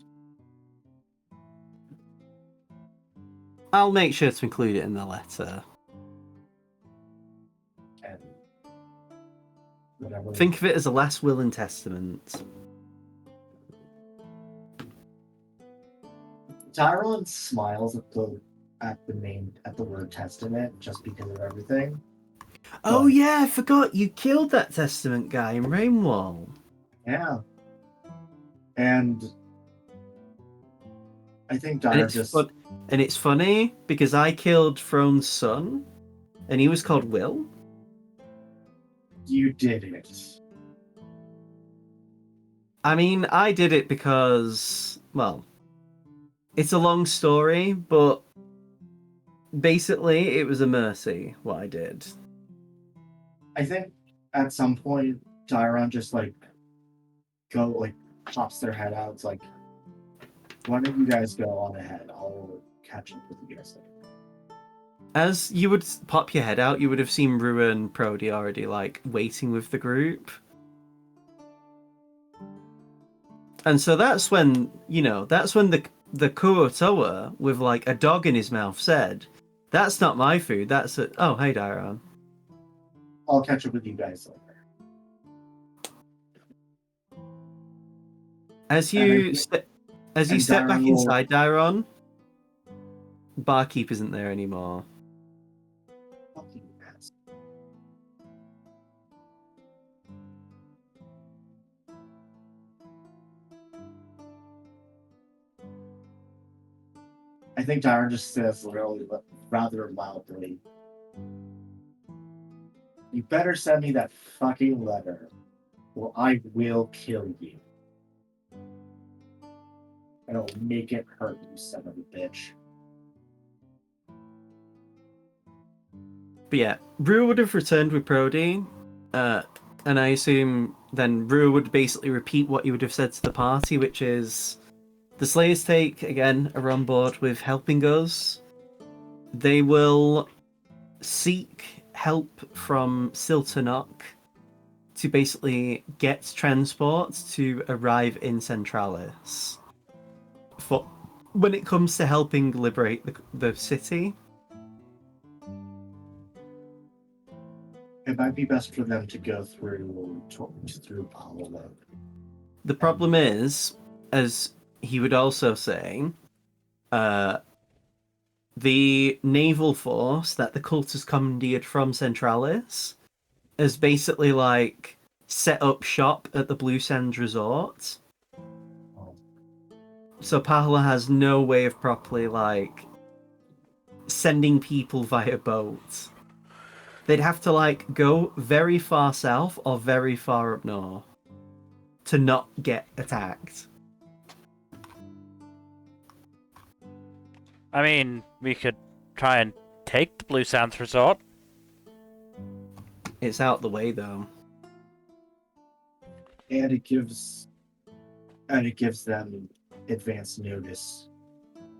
I'll make sure to include it in the letter.
And whatever.
Think of it as a last will and testament.
Dairon smiles at the word testament just because of everything.
Oh yeah, I forgot you killed that testament guy in Rainwall.
Yeah. And I think Dairon just
And it's funny because I killed Throne's son, and he was called Will.
you did it.
I mean, I did it because, well, it's a long story, but basically it was a mercy what I did.
I think at some point Dairon just pops their head out. It's like, why don't you guys go on ahead? I'll catch up with you guys later.
As you would pop your head out, you would have seen Rua and Prody already waiting with the group. And so that's when the Kuotoa with a dog in his mouth said, "That's not my food, that's it." Oh, hey Dairon.
I'll catch up with you guys later.
As you step back
Dairon
inside Dairon, Barkeep isn't there anymore.
Fucking ass. I think Dairon just says rather loudly, "You better send me that fucking letter, or I will kill you. And I'll make it hurt, you son of a bitch."
But yeah, Rua would have returned with Prody, and I assume then Rua would basically repeat what you would have said to the party, which is the Slayers are on board with helping us. They will seek help from Siltanok to basically get transport to arrive in Centralis. For when it comes to helping liberate the city.
It might be best for them to go through Paolo.
The problem is, as he would also say, the naval force that the cult has commandeered from Centralis has basically like set up shop at the Blue Sands Resort. So Pahala has no way of properly like sending people via boat. They'd have to like go very far south or very far up north to not get attacked.
I mean, we could try and take the Blue Sands Resort.
It's out the way though.
And it gives them advance notice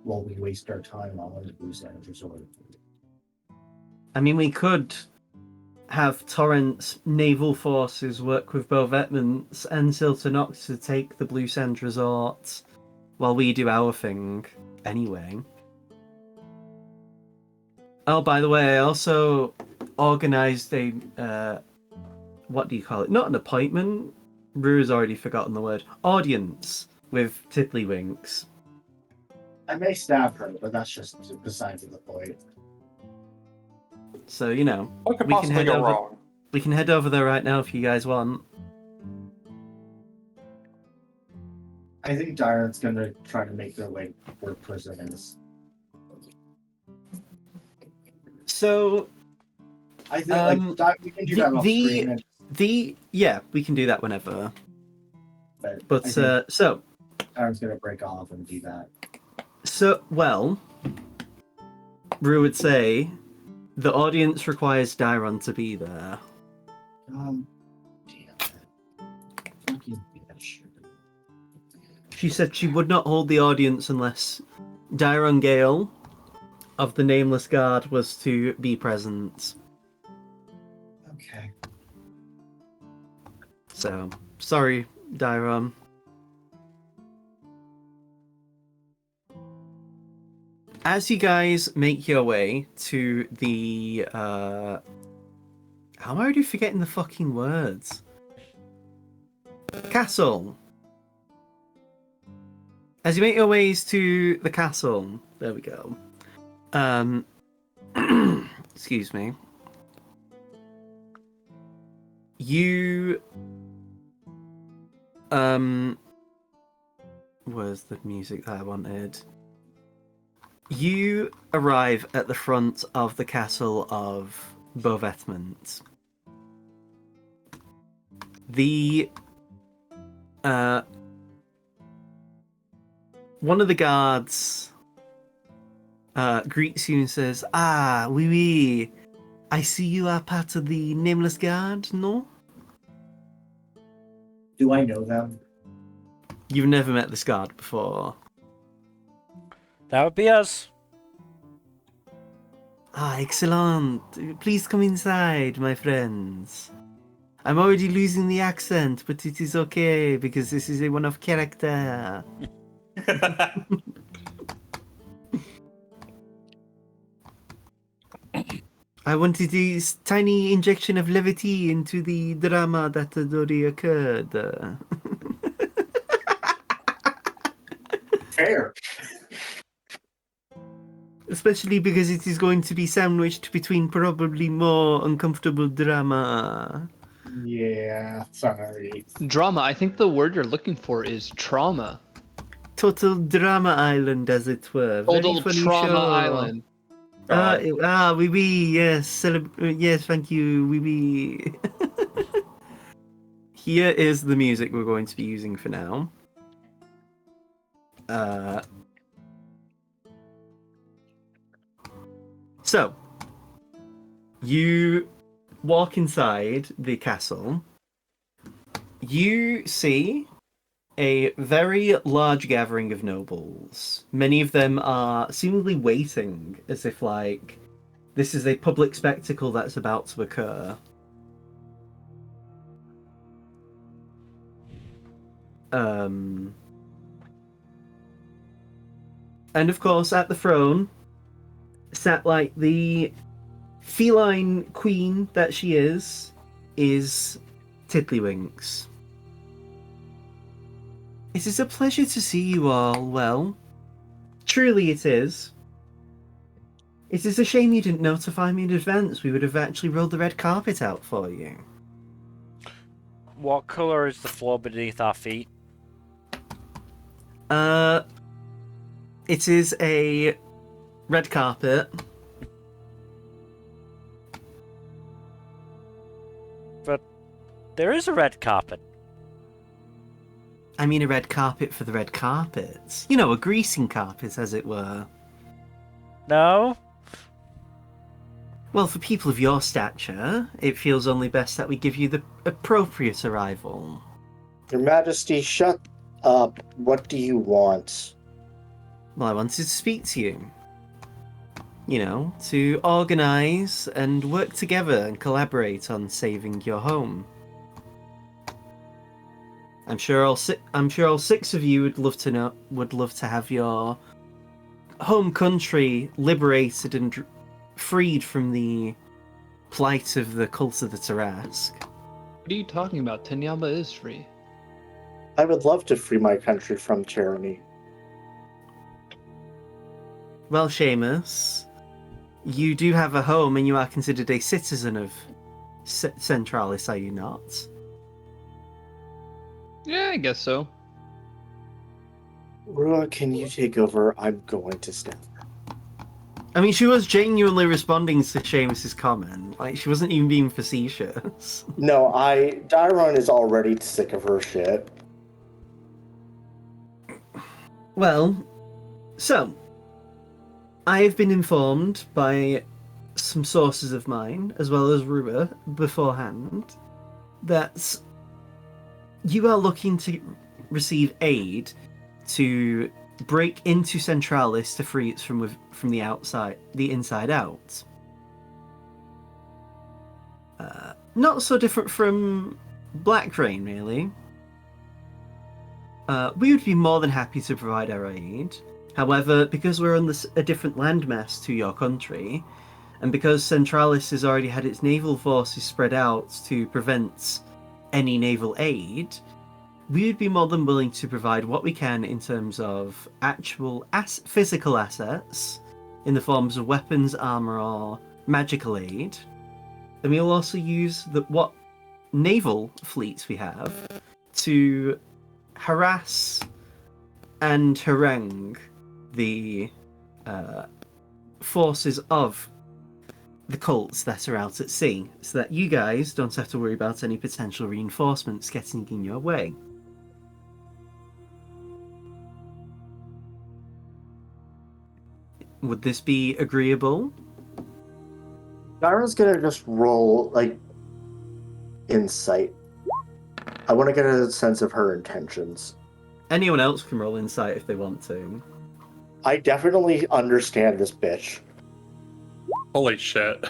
while we waste our time on the Blue Sands Resort.
I mean, we could have Torrent's naval forces work with Beau Vetement and Siltonox to take the Blue Sands Resort while we do our thing anyway. Oh, by the way, I also organised a, what do you call it? Not an appointment. Rue's already forgotten the word. Audience with Tiddlywinks.
I may stab her, but that's just besides the point.
So, you know,
What could
we can
possibly
head
go
over.
wrong?
We can head over there right now if you guys want.
I think Dairon's gonna try to make their way where prison is.
So,
I think we can do that off screen.
yeah, we can do that whenever. But
I think
so
Dairon's gonna break off and do that.
So, well, Rue would say the audience requires Dairon to be there.
Damn it. Fucking bitch.
She said she would not hold the audience unless Dairon Gale of the Nameless Guard was to be present.
Okay.
So, sorry, Dairon. As you guys make your way to the how am I already forgetting the fucking words? Castle. As you make your ways to the castle, there we go. Excuse me. You where's the music that I wanted? You arrive at the front of the castle of Beau Vetement. The one of the guards greets you and says, "Ah, oui, oui. I see you are part of the Nameless Guard, no?"
Do I know them?
You've never met this guard before.
That would be us.
Ah, excellent. Please come inside, my friends. I'm already losing the accent, but it is okay because this is a one of character. I wanted this tiny injection of levity into the drama that had already occurred.
Fair.
Especially because it is going to be sandwiched between probably more uncomfortable drama.
Yeah, sorry.
Drama. I think the word you're looking for is trauma.
Total drama island, as it were. Very
Total
funny
trauma
show.
island.
Oui, oui, yes. Yes, thank you, oui, oui. Here is the music we're going to be using for now. So, you walk inside the castle. You see a very large gathering of nobles. Many of them are seemingly waiting as if, like, this is a public spectacle that's about to occur. And of course, at the throne sat, like, the feline queen that she is Tiddlywinks. It is a pleasure to see you all. Well, truly it is. It is a shame you didn't notify me in advance. We would have actually rolled the red carpet out for you.
What color is the floor beneath our feet?
It is a red carpet.
But there is a red carpet.
I mean a red carpet for the red carpet. You know, a greasing carpet, as it were.
No?
Well, for people of your stature, it feels only best that we give you the appropriate arrival.
Your Majesty, shut up. What do you want?
Well, I wanted to speak to you. You know, to organise and work together and collaborate on saving your home. I'm sure all six of you would love to have your home country liberated and freed from the plight of the cult of the Tarask.
What are you talking about? Tenyaba is free.
I would love to free my country from tyranny.
Well, Seamus, you do have a home and you are considered a citizen of Centralis, are you not?
Yeah, I guess so.
Rua, can you take over? I'm going to stand.
I mean, she was genuinely responding to Seamus's comment. Like, she wasn't even being facetious.
No, Dairon is already sick of her shit.
Well, so, I have been informed by some sources of mine, as well as Rua, beforehand, that you are looking to receive aid to break into Centralis to free it from the inside out. Not so different from Black Rain, really. We would be more than happy to provide our aid. However, because we're on a different landmass to your country, and because Centralis has already had its naval forces spread out to prevent any naval aid, we would be more than willing to provide what we can in terms of actual physical assets, in the forms of weapons, armor, or magical aid. And we'll also use what naval fleets we have to harass and harangue the forces of the cults that are out at sea, so that you guys don't have to worry about any potential reinforcements getting in your way. Would this be agreeable?
Dairon's gonna just roll, insight. I want to get a sense of her intentions.
Anyone else can roll insight if they want to.
I definitely understand this bitch.
Holy shit.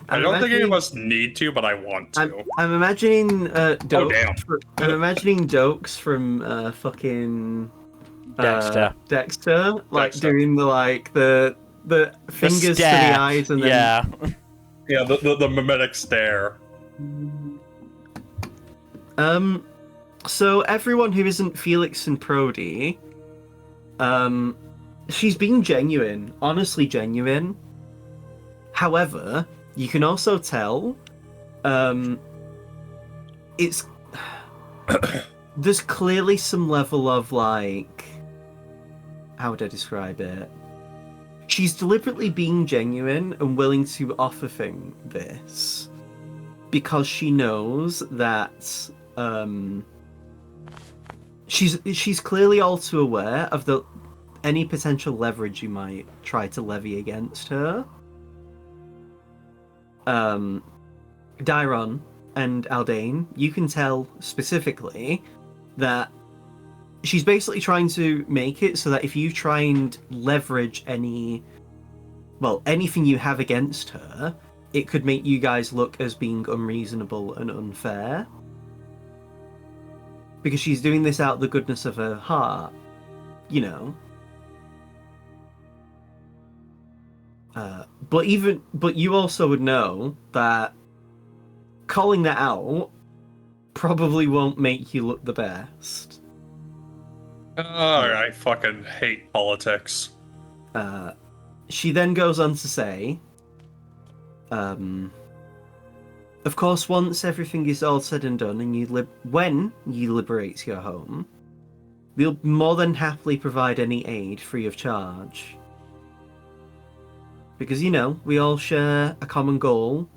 I don't think any of us need to, but I want to.
I'm imagining
damn.
I'm imagining Dokes from fucking Dexter, doing the fingers to the eyes and then
the mimetic stare.
So everyone who isn't Felix and Prody, she's being genuine, honestly genuine. However, you can also tell, it's there's clearly some level of how would I describe it? She's deliberately being genuine and willing to offer this because she knows that she's clearly all too aware of any potential leverage you might try to levy against her. Dairon and Aldane, you can tell specifically that she's basically trying to make it so that if you try and leverage anything you have against her, it could make you guys look as being unreasonable and unfair. Because she's doing this out of the goodness of her heart, you know. But you also would know that calling that out probably won't make you look the best.
I fucking hate politics.
She then goes on to say, of course, once everything is all said and done, and when you liberate your home, we'll more than happily provide any aid free of charge. Because, we all share a common goal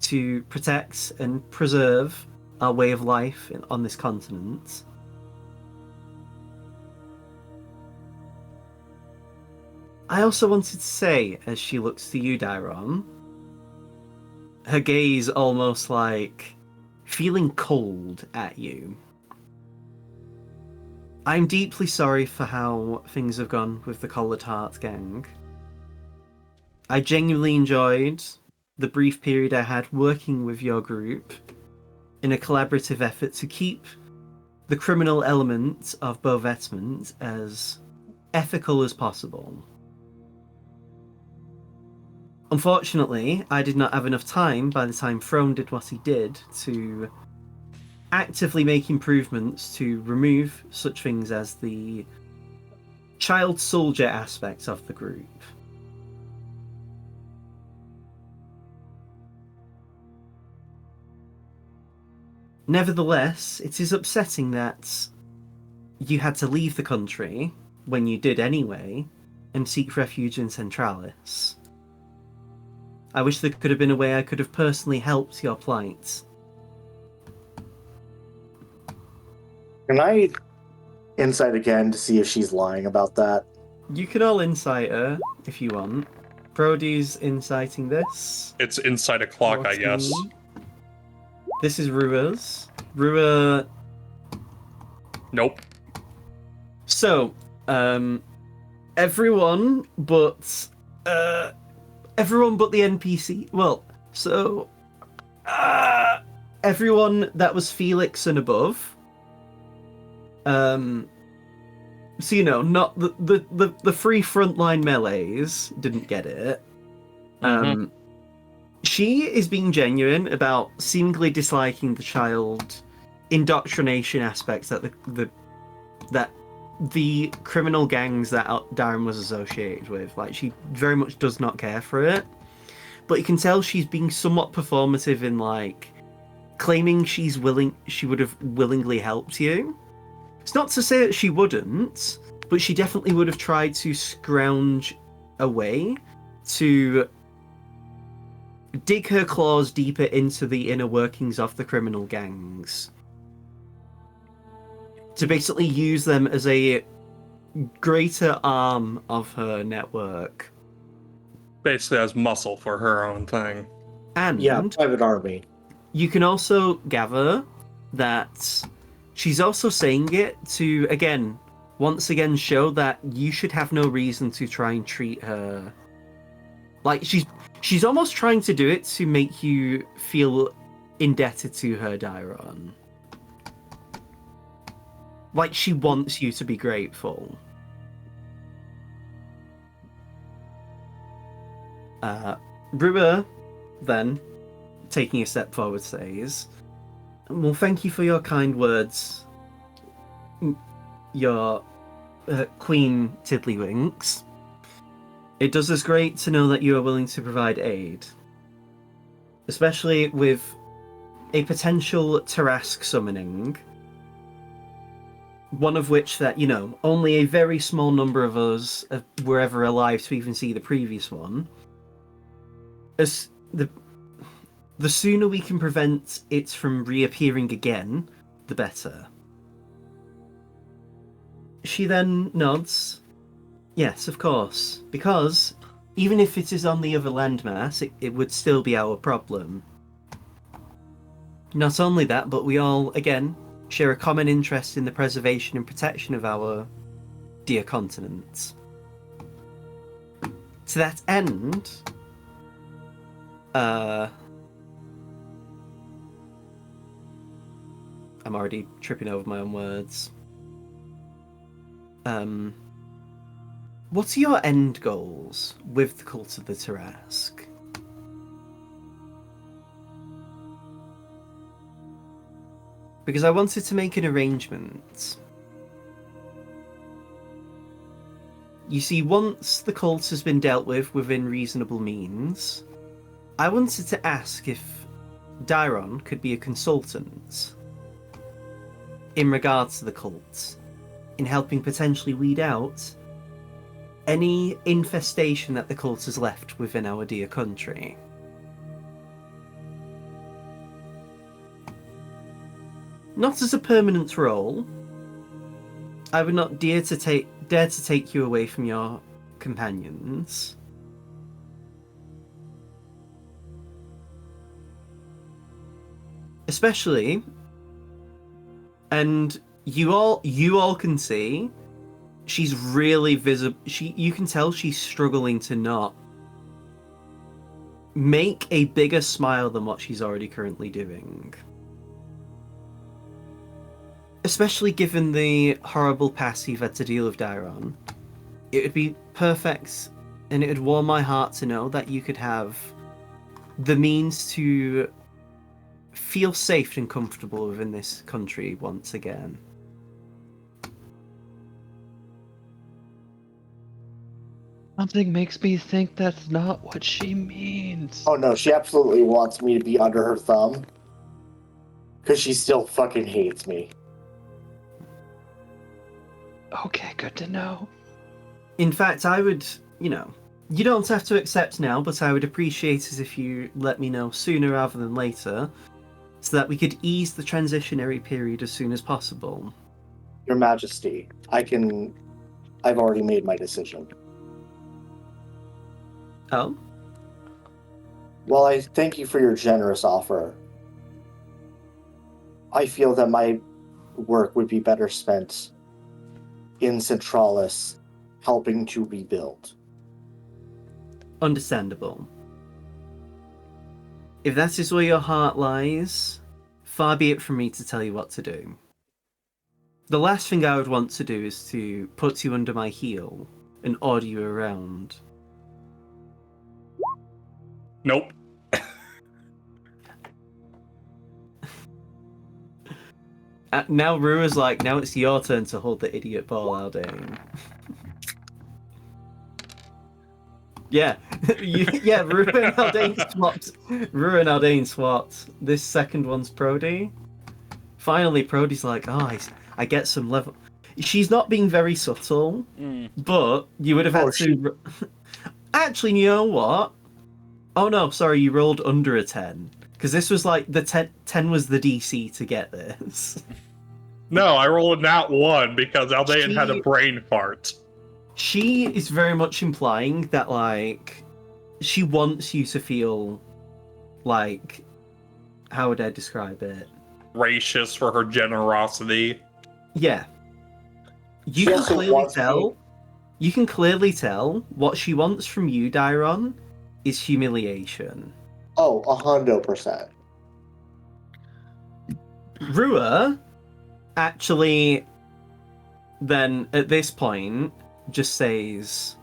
to protect and preserve our way of life on this continent. I also wanted to say, as she looks to you, Dairon, her gaze almost like feeling cold at you. I'm deeply sorry for how things have gone with the Collared Heart gang. I genuinely enjoyed the brief period I had working with your group in a collaborative effort to keep the criminal element of Beau Vetement as ethical as possible. Unfortunately, I did not have enough time by the time Throne did what he did to actively make improvements to remove such things as the child soldier aspect of the group. Nevertheless, it is upsetting that you had to leave the country, when you did anyway, and seek refuge in Centralis. I wish there could have been a way I could have personally helped your plight.
Can I insight again to see if she's lying about that?
You can all insight her, if you want. Brody's inciting this.
It's inside a clock, I guess.
14. This is Rua's. Rua...
Nope.
So, everyone but the NPC. Well, so everyone that was Felix and above. So not the free frontline melees didn't get it. She is being genuine about seemingly disliking the child indoctrination aspects that the criminal gangs that Dairon was associated with. Like, she very much does not care for it. But you can tell she's being somewhat performative in, like, claiming she would have willingly helped you. It's not to say that she wouldn't, but she definitely would have tried to scrounge a way to dig her claws deeper into the inner workings of the criminal gangs. To basically use them as a greater arm of her network.
Basically as muscle for her own thing.
And
Yeah, private army.
you can also gather that she's also saying it to, once again show that you should have no reason to try and treat her. Like, she's almost trying to do it to make you feel indebted to her, Dairon. Like, she wants you to be grateful. Rua, then, taking a step forward, says, well, thank you for your kind words, your Queen Tiddlywinks. It does us great to know that you are willing to provide aid. Especially with a potential Tarask summoning. One of which that, only a very small number of us were ever alive to even see the previous one. As the sooner we can prevent it from reappearing again, the better. She then nods. Yes, of course. Because even if it is on the other landmass, it would still be our problem. Not only that, but we all, again, share a common interest in the preservation and protection of our dear continent. To that end, I'm already tripping over my own words. what are your end goals with the Cult of the Tarask? Because I wanted to make an arrangement. You see, once the cult has been dealt with within reasonable means, I wanted to ask if Dairon could be a consultant in regards to the cult, in helping potentially weed out any infestation that the cult has left within our dear country. Not as a permanent role. I would not dare to take you away from your companions. Especially, and you all can see, she's really visible. You can tell she's struggling to not make a bigger smile than what she's already currently doing. Especially given the horrible past you've had to deal with, Dairon. It would be perfect, and it would warm my heart to know that you could have the means to feel safe and comfortable within this country once again.
Something makes me think that's not what she means.
Oh no, she absolutely wants me to be under her thumb. Because she still fucking hates me.
Okay, good to know.
In fact, I would, you don't have to accept now, but I would appreciate it if you let me know sooner rather than later, so that we could ease the transitionary period as soon as possible.
Your Majesty, I've already made my decision.
Oh?
While I thank you for your generous offer, I feel that my work would be better spent in Centralis helping to rebuild.
Understandable. If that is where your heart lies, far be it from me to tell you what to do. The last thing I would want to do is to put you under my heel and order you around.
Nope.
Now Rua's like, now it's your turn to hold the idiot ball, Aldane. Yeah. Yeah, Rue and Aldane swapped. This second one's Prody. Finally, Prody's like, I get some level. She's not being very subtle, but you would have had to... Actually, you know what? Oh no, sorry, you rolled under a 10. Because this was like, the 10 was the DC to get this.
No, I rolled a nat 1 because Aldean had a brain fart.
She is very much implying that, like, she wants you to feel like, how would I describe it?
Gracious for her generosity.
Yeah. You can clearly tell what she wants from you, Dairon, is humiliation.
Oh, 100%.
Rua actually then, at this point, just says,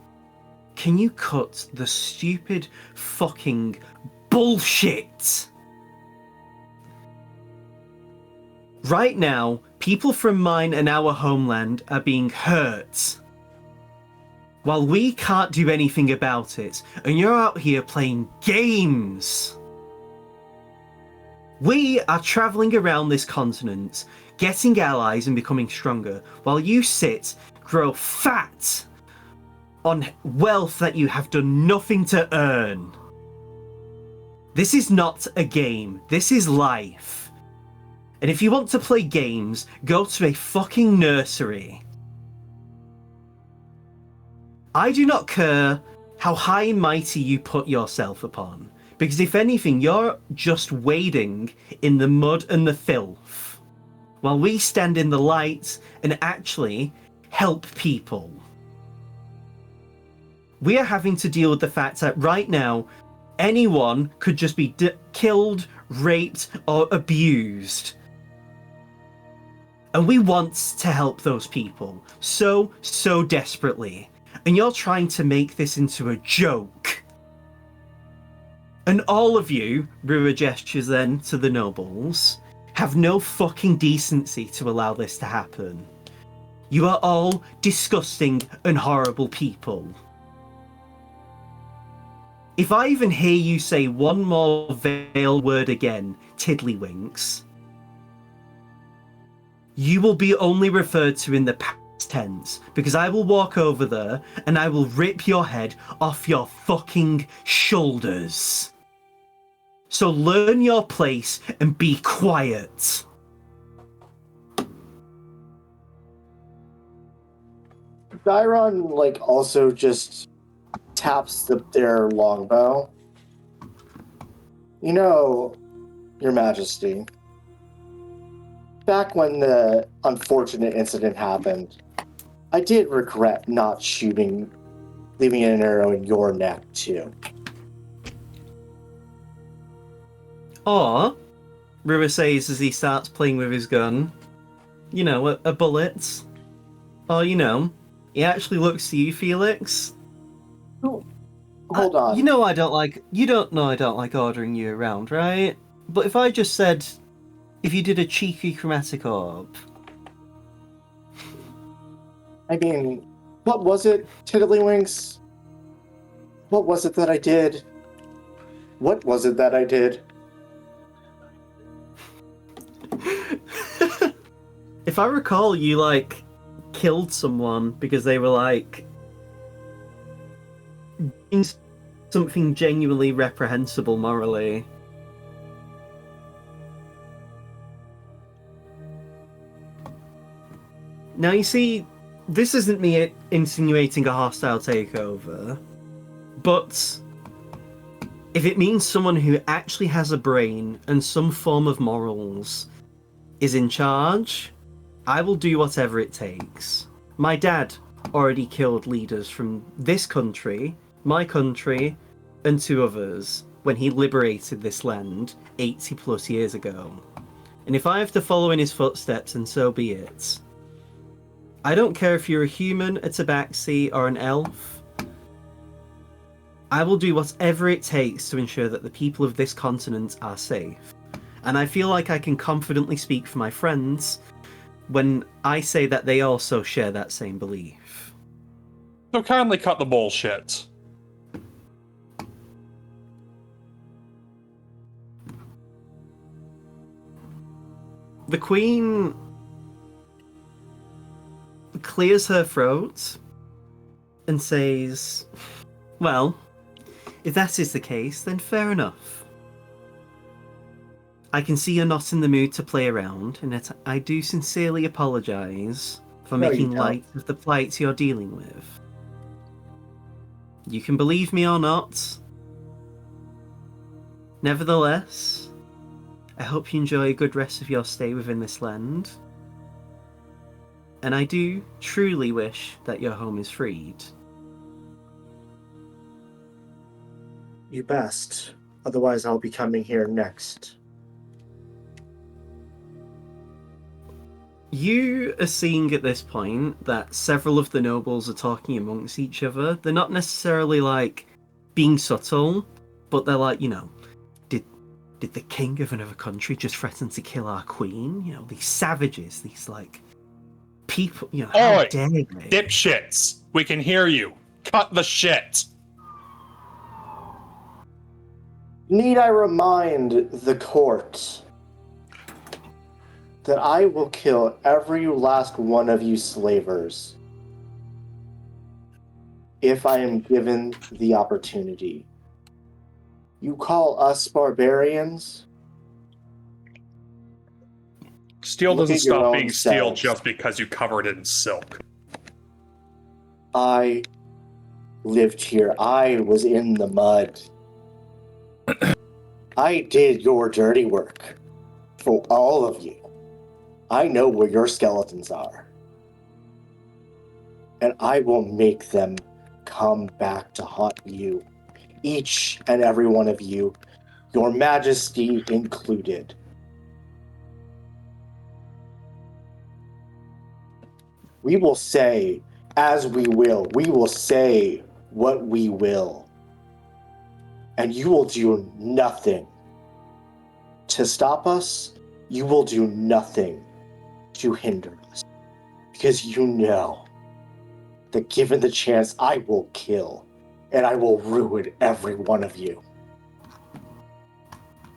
can you cut the stupid fucking bullshit? Right now, people from mine and our homeland are being hurt. While we can't do anything about it, and you're out here playing games. We are traveling around this continent, getting allies and becoming stronger, while you sit, grow fat on wealth that you have done nothing to earn. This is not a game. This is life. And if you want to play games, go to a fucking nursery. I do not care how high and mighty you put yourself upon, because if anything, you're just wading in the mud and the filth, while we stand in the light and actually help people. We are having to deal with the fact that right now, anyone could just be killed, raped, or abused. And we want to help those people so desperately. and you're trying to make this into a joke. And all of you, Rua gestures then to the nobles, have no fucking decency to allow this to happen. You are all disgusting and horrible people. If I even hear you say one more veiled word again, Tiddlywinks, you will be only referred to in the past tense, because I will walk over there and I will rip your head off your fucking shoulders. So learn your place and be quiet.
Dairon, also just taps their longbow. You know, Your Majesty, back when the unfortunate incident happened, I did regret not leaving an arrow in your neck, too.
Or, Rua says as he starts playing with his gun, you know, a bullet. Or, you know, he actually looks to you, Felix.
Hold on.
You know I don't like ordering you around, right? But if I just said, if you did a cheeky chromatic orb...
I mean, what was it, Tiddlywinks? What was it that I did? What was it that I did?
If I recall, you, killed someone because they were, doing something genuinely reprehensible morally. Now, you see, this isn't me insinuating a hostile takeover, but if it means someone who actually has a brain and some form of morals is in charge, I will do whatever it takes. My dad already killed leaders from this country, my country, and 2 others when he liberated this land 80 plus years ago. And if I have to follow in his footsteps, and so be it. I don't care if you're a human, a tabaxi, or an elf. I will do whatever it takes to ensure that the people of this continent are safe. And I feel like I can confidently speak for my friends when I say that they also share that same belief.
So kindly cut the bullshit.
The Queen clears her throat and says, well, if that is the case, then fair enough. I can see you're not in the mood to play around, and that I do sincerely apologise for making light of the plight you're dealing with. You can believe me or not. Nevertheless, I hope you enjoy a good rest of your stay within this land. And I do truly wish that your home is freed.
You best. Otherwise, I'll be coming here next.
You are seeing at this point that several of the nobles are talking amongst each other. They're not necessarily being subtle, but they're did the king of another country just threaten to kill our queen? You know, these savages, these people, how dare they?
Dipshits! We can hear you. Cut the shit!
Need I remind the court that I will kill every last one of you slavers if I am given the opportunity. You call us barbarians?
Steel
Look
doesn't
at your
stop
own
being steel
selves.
just because you covered it in silk.
I lived here. I was in the mud. I did your dirty work for all of you. I know where your skeletons are. And I will make them come back to haunt you. Each and every one of you, Your Majesty included. We will say as we will say what we will. And you will do nothing to stop us. You will do nothing to hinder us. Because you know that given the chance, I will kill. And I will ruin every one of you.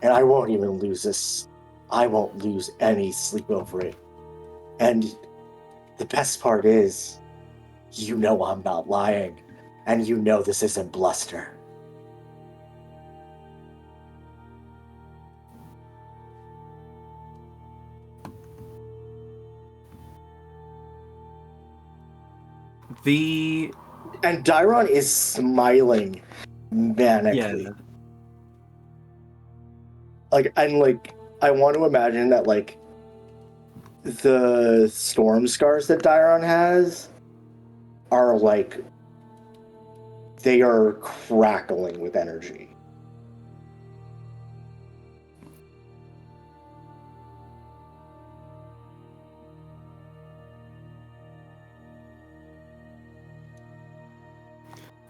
And I won't even lose this. I won't lose any sleep over it. And the best part is, you know I'm not lying. And you know this isn't bluster. And Dairon is smiling manically.
Yeah.
I want to imagine that the storm scars that Dairon has are they are crackling with energy.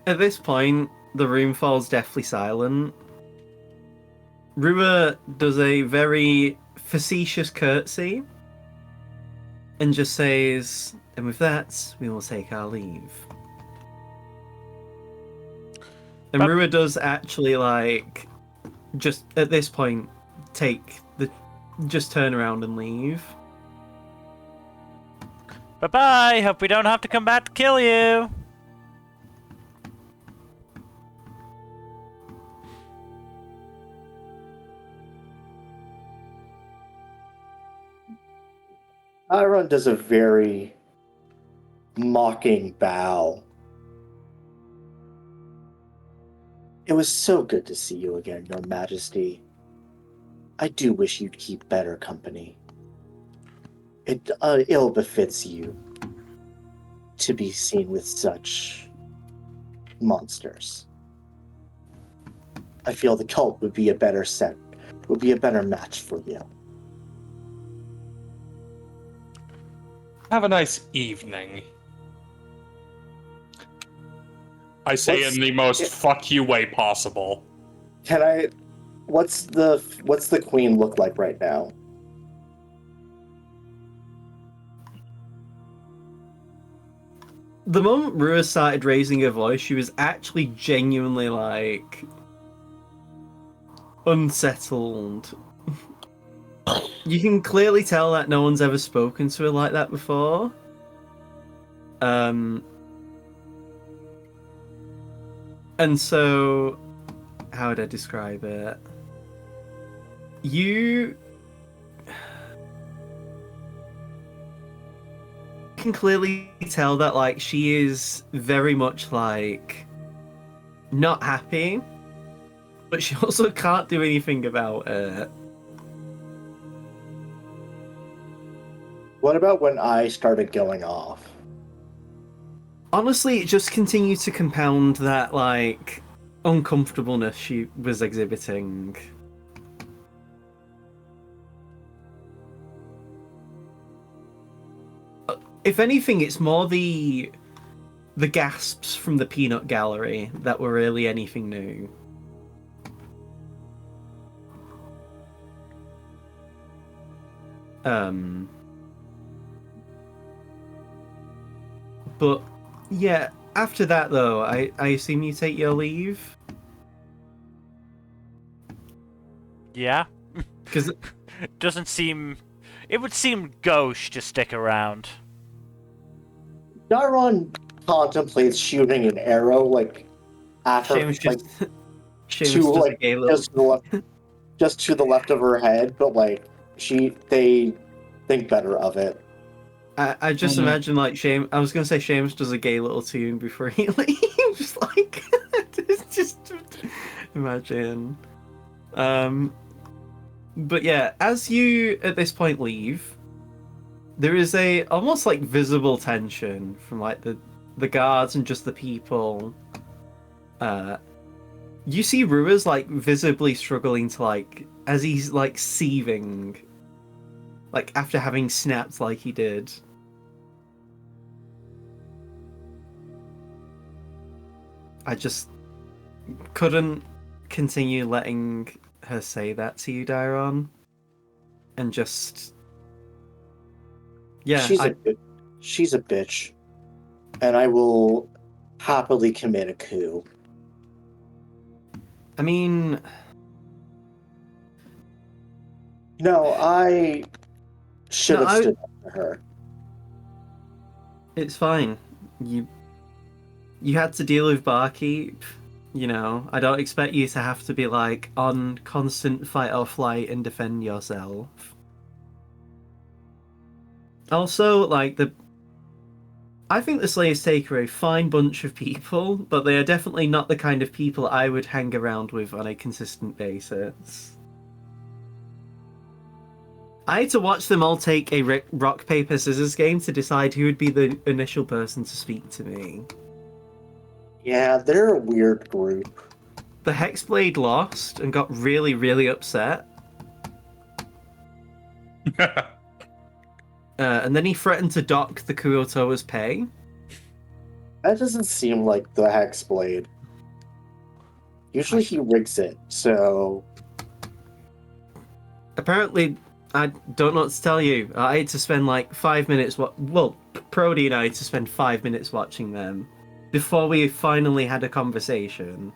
At this point, the room falls deathly silent. Rua does a very facetious curtsy and just says, and with that, we will take our leave. And Rua does actually, just at this point, just turn around and leave.
Bye-bye! Hope we don't have to come back to kill you!
Dairon does a very mocking bow. It was so good to see you again, Your Majesty. I do wish you'd keep better company. It ill befits you to be seen with such monsters. I feel the cult would be a better match for you.
Have a nice evening. I say in the most fuck you way possible.
What's the queen look like right now?
The moment Rua started raising her voice, she was actually genuinely unsettled. You can clearly tell that no one's ever spoken to her like that before. And so, how would I describe it? You can clearly tell that she is very much not happy, but she also can't do anything about it.
What about when I started going off?
Honestly, it just continued to compound that uncomfortableness she was exhibiting. If anything, it's more the gasps from the peanut gallery that were really anything new. But yeah, after that though, I assume you take your leave?
Yeah.
Because
it would seem gauche to stick around.
Dairon contemplates shooting an arrow at her, just to the left of her head, but they think better of it.
I just imagine Seamus. I was gonna say Seamus does a gay little tune before he leaves, just imagine. But yeah, as you at this point leave, there is a almost visible tension from the guards and just the people. You see Rua's visibly struggling to as he's seething, after having snapped like he did. I just couldn't continue letting her say that to you, Dairon. And just... Yeah,
she's a bitch. And I will happily commit a coup.
I mean...
No, I should have stood up for her.
It's fine. You had to deal with Barkeep. You know, I don't expect you to have to be like on constant fight or flight and defend yourself. Also, like I think the Slayers take are a fine bunch of people, but they are definitely not the kind of people I would hang around with on a consistent basis. I had to watch them all take a rock, paper, scissors game to decide who would be the initial person to speak to me.
Yeah, they're a weird group.
The Hexblade lost and got really, really upset. And then he threatened to dock the Kurotowa's pay.
That doesn't seem like the Hexblade. Usually he rigs it, so...
Apparently, I don't know what to tell you. I had to spend like 5 minutes... Well, Prody and I had to spend 5 minutes watching them before we finally had a conversation.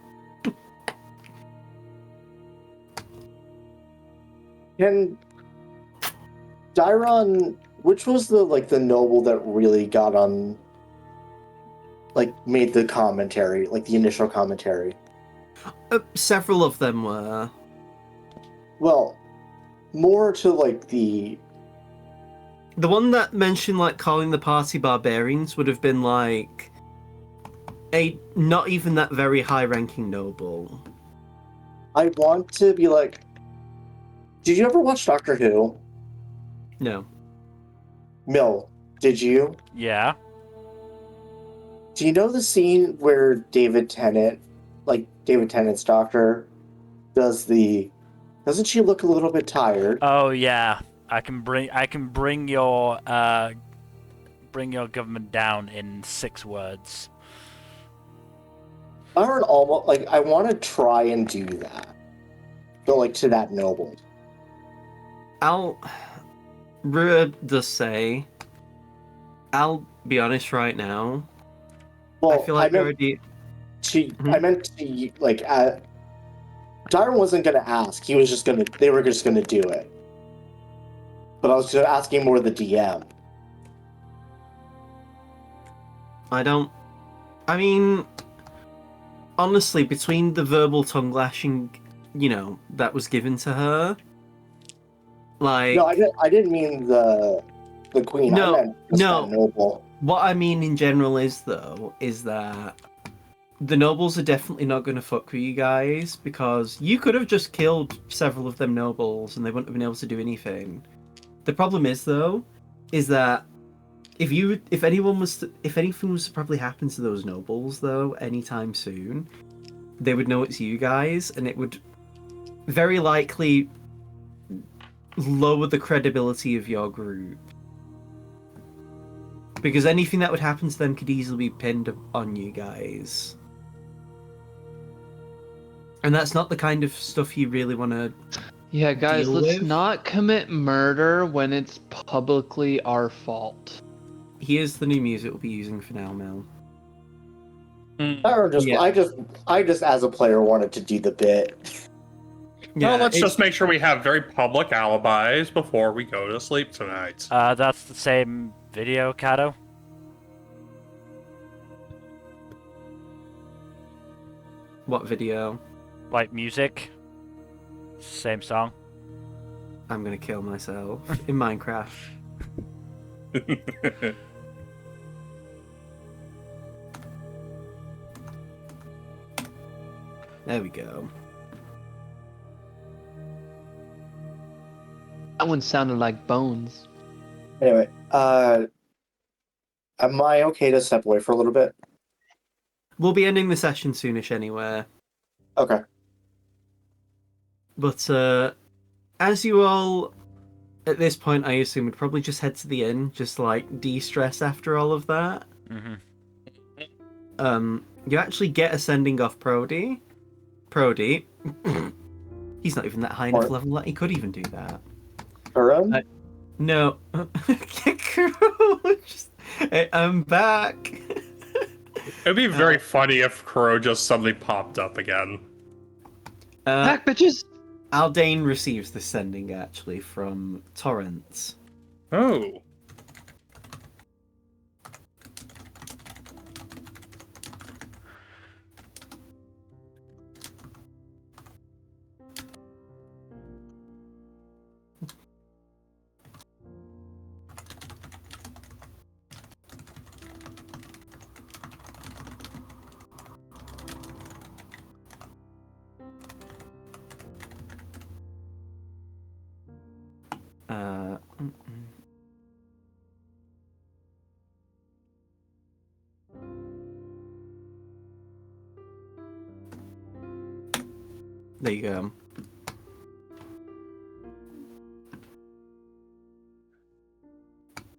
And Dairon, which was the noble that really got on, made the commentary, the initial commentary?
Several of them were.
Well, more to the
one that mentioned calling the party barbarians would have been a not even that very high-ranking noble.
I want to be did you ever watch Doctor Who?
No.
Mill, did you?
Yeah.
Do you know the scene where David Tennant's doctor doesn't she look a little bit tired?
Oh yeah. I can bring your government down in 6 words.
I want to try and do that. But to that noble.
Rua does say, I'll be honest right now.
Well,
I feel like
I
meant to,
Dairon wasn't gonna ask. They were just gonna do it. But I was just asking more the DM.
I mean, honestly, between the verbal tongue lashing, that was given to her,
No, I didn't mean the queen.
No,
I meant just that noble.
What I mean in general is that the nobles are definitely not going to fuck with you guys, because you could have just killed several of them nobles and they wouldn't have been able to do anything. The problem is that if anything was to probably happen to those nobles though anytime soon, they would know it's you guys, and it would very likely lower the credibility of your group. Because anything that would happen to them could easily be pinned on you guys. And that's not the kind of stuff you really want to
Yeah, guys,
deal
let's
with.
not commit murder when it's publicly our fault.
Here's the new music we'll be using for now, Mel.
I just as a player wanted to do the bit.
Yeah, well, let's just make sure we have very public alibis before we go to sleep tonight.
That's the same video, Kato.
What video?
Music. Same song.
I'm gonna kill myself in Minecraft. There we go.
That one sounded like bones.
Anyway, am I okay to step away for a little bit?
We'll be ending the session soonish anyway.
Okay.
But as you all, at this point, I assume would probably just head to the inn, just de-stress after all of that.
Mm-hmm.
You actually get a sending off Prody. Prody. He's not even that high enough level that he could even do that.
Around?
No. I'm back.
It'd be very funny if Crow just suddenly popped up again.
Back, bitches!
Aldane receives the sending, actually, from Torrance.
Oh.
There you go.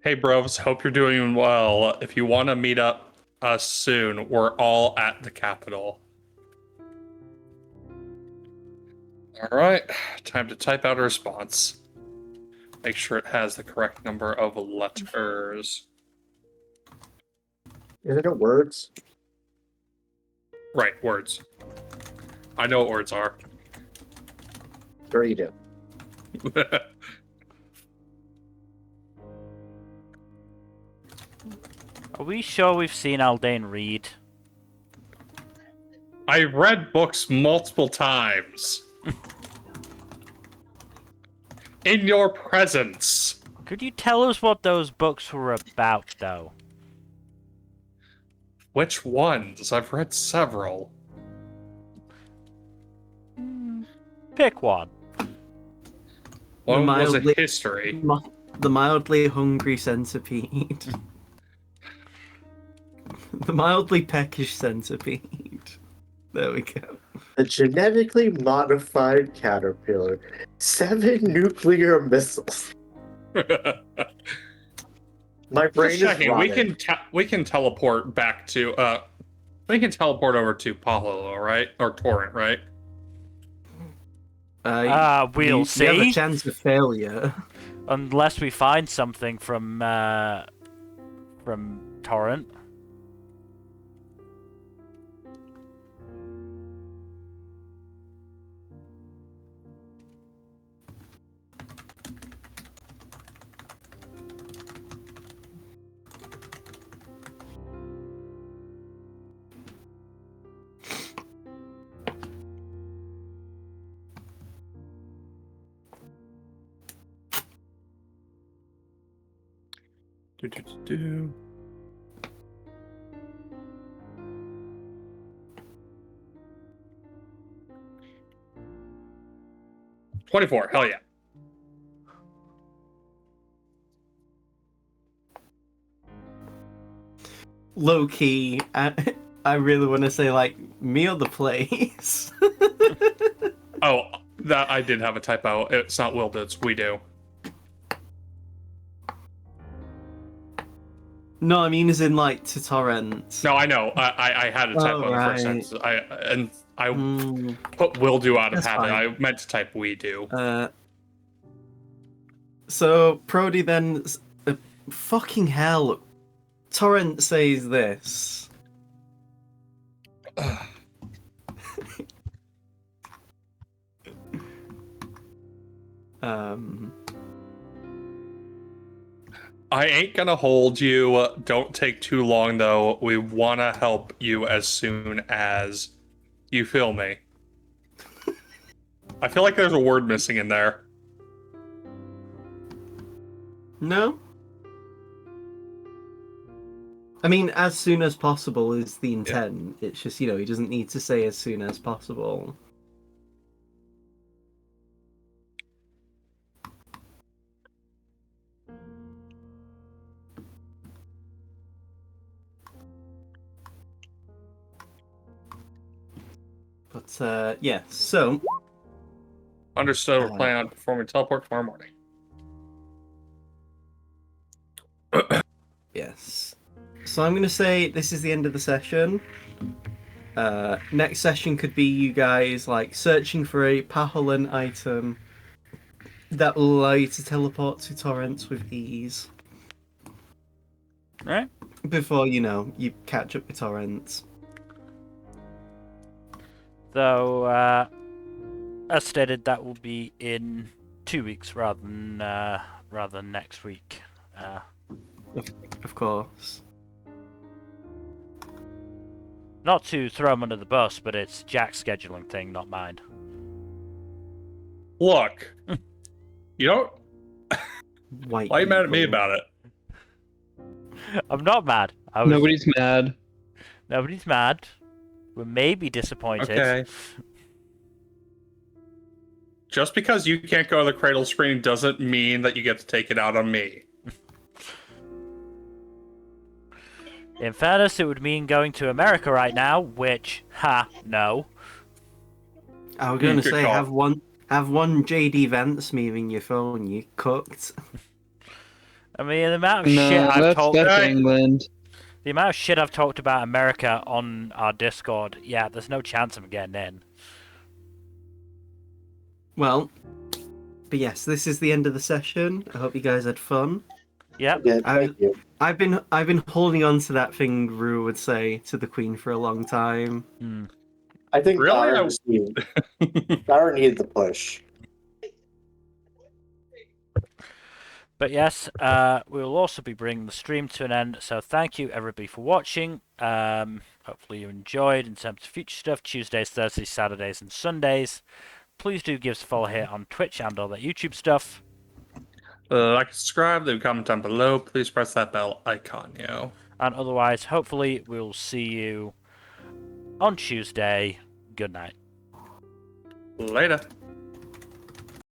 Hey, bros. Hope you're doing well. If you want to meet up us soon, we're all at the Capitol. All right. Time to type out a response. Make sure it has the correct number of letters.
Isn't it words?
Right, words. I know what words are.
Sure you do.
Are we sure we've seen Aldane read?
I read books multiple times. In your presence.
Could you tell us what those books were about, though?
Which ones? I've read several.
Pick one.
One was a
Mildly-
history.
The mildly hungry centipede. The mildly peckish centipede. There we go.
A genetically modified caterpillar. 7 nuclear missiles. My brain
Just
is
checking.
rotting.
We can teleport back to we can teleport over to Palo, right? Or Torrent, right?
We'll see.
You have a chance of failure.
Unless we find something from Torrent.
Do. 24. Hell yeah.
Low key, I really want to say like me or the place.
Oh, that I did have a typo. It's not Will, it's we do.
No, I mean as in like to Torrent.
No, I know. I had a typo in the first
right.
sentence. I
Mm,
put will do out of
That's
habit.
fine.
I meant to type we do.
So Prody then, fucking hell, Torrent says this.
I ain't gonna hold you. Don't take too long, though. We want to help you as soon as you feel me. I feel like there's a word missing in there.
No? I mean, as soon as possible is the intent. It's just, he doesn't need to say as soon as possible. But, yeah, so...
Understood. We're planning on performing teleport tomorrow morning.
Yes. So I'm going to say this is the end of the session. Next session could be you guys like searching for a Paholan item that will allow you to teleport to Torrents with ease.
Right.
Before, you catch up with Torrents.
Though, as stated, that will be in 2 weeks rather than next week.
Of course.
Not to throw him under the bus, but it's Jack's scheduling thing, not mine.
Look, you don't.
White
Why are you mad at me
people.
about it?
I'm not mad.
Nobody's mad.
Nobody's mad. We may be disappointed.
Okay. Just because you can't go to the cradle screen doesn't mean that you get to take it out on me.
In fairness, it would mean going to America right now, which, no.
I was going to
Good
say,
call.
have one JD Vance memeing your phone, you cooked.
I mean, the amount of
No,
shit I've talked
that's
Hey.
England.
the amount of shit I've talked about America on our Discord, yeah, there's no chance of getting in.
Well, but yes, this is the end of the session. I hope you guys had fun.
Yep.
Yeah, thank you.
I've been holding on to that thing Rue would say to the Queen for a long time.
I think
Really?
Dairon needed the push.
But yes, we will also be bringing the stream to an end. So thank you everybody for watching. Hopefully you enjoyed in terms of future stuff. Tuesdays, Thursdays, Saturdays, and Sundays. Please do give us a follow here on Twitch and all that YouTube stuff.
Like, subscribe, leave a comment down below. Please press that bell icon,
And otherwise, hopefully we'll see you on Tuesday. Good night.
Later.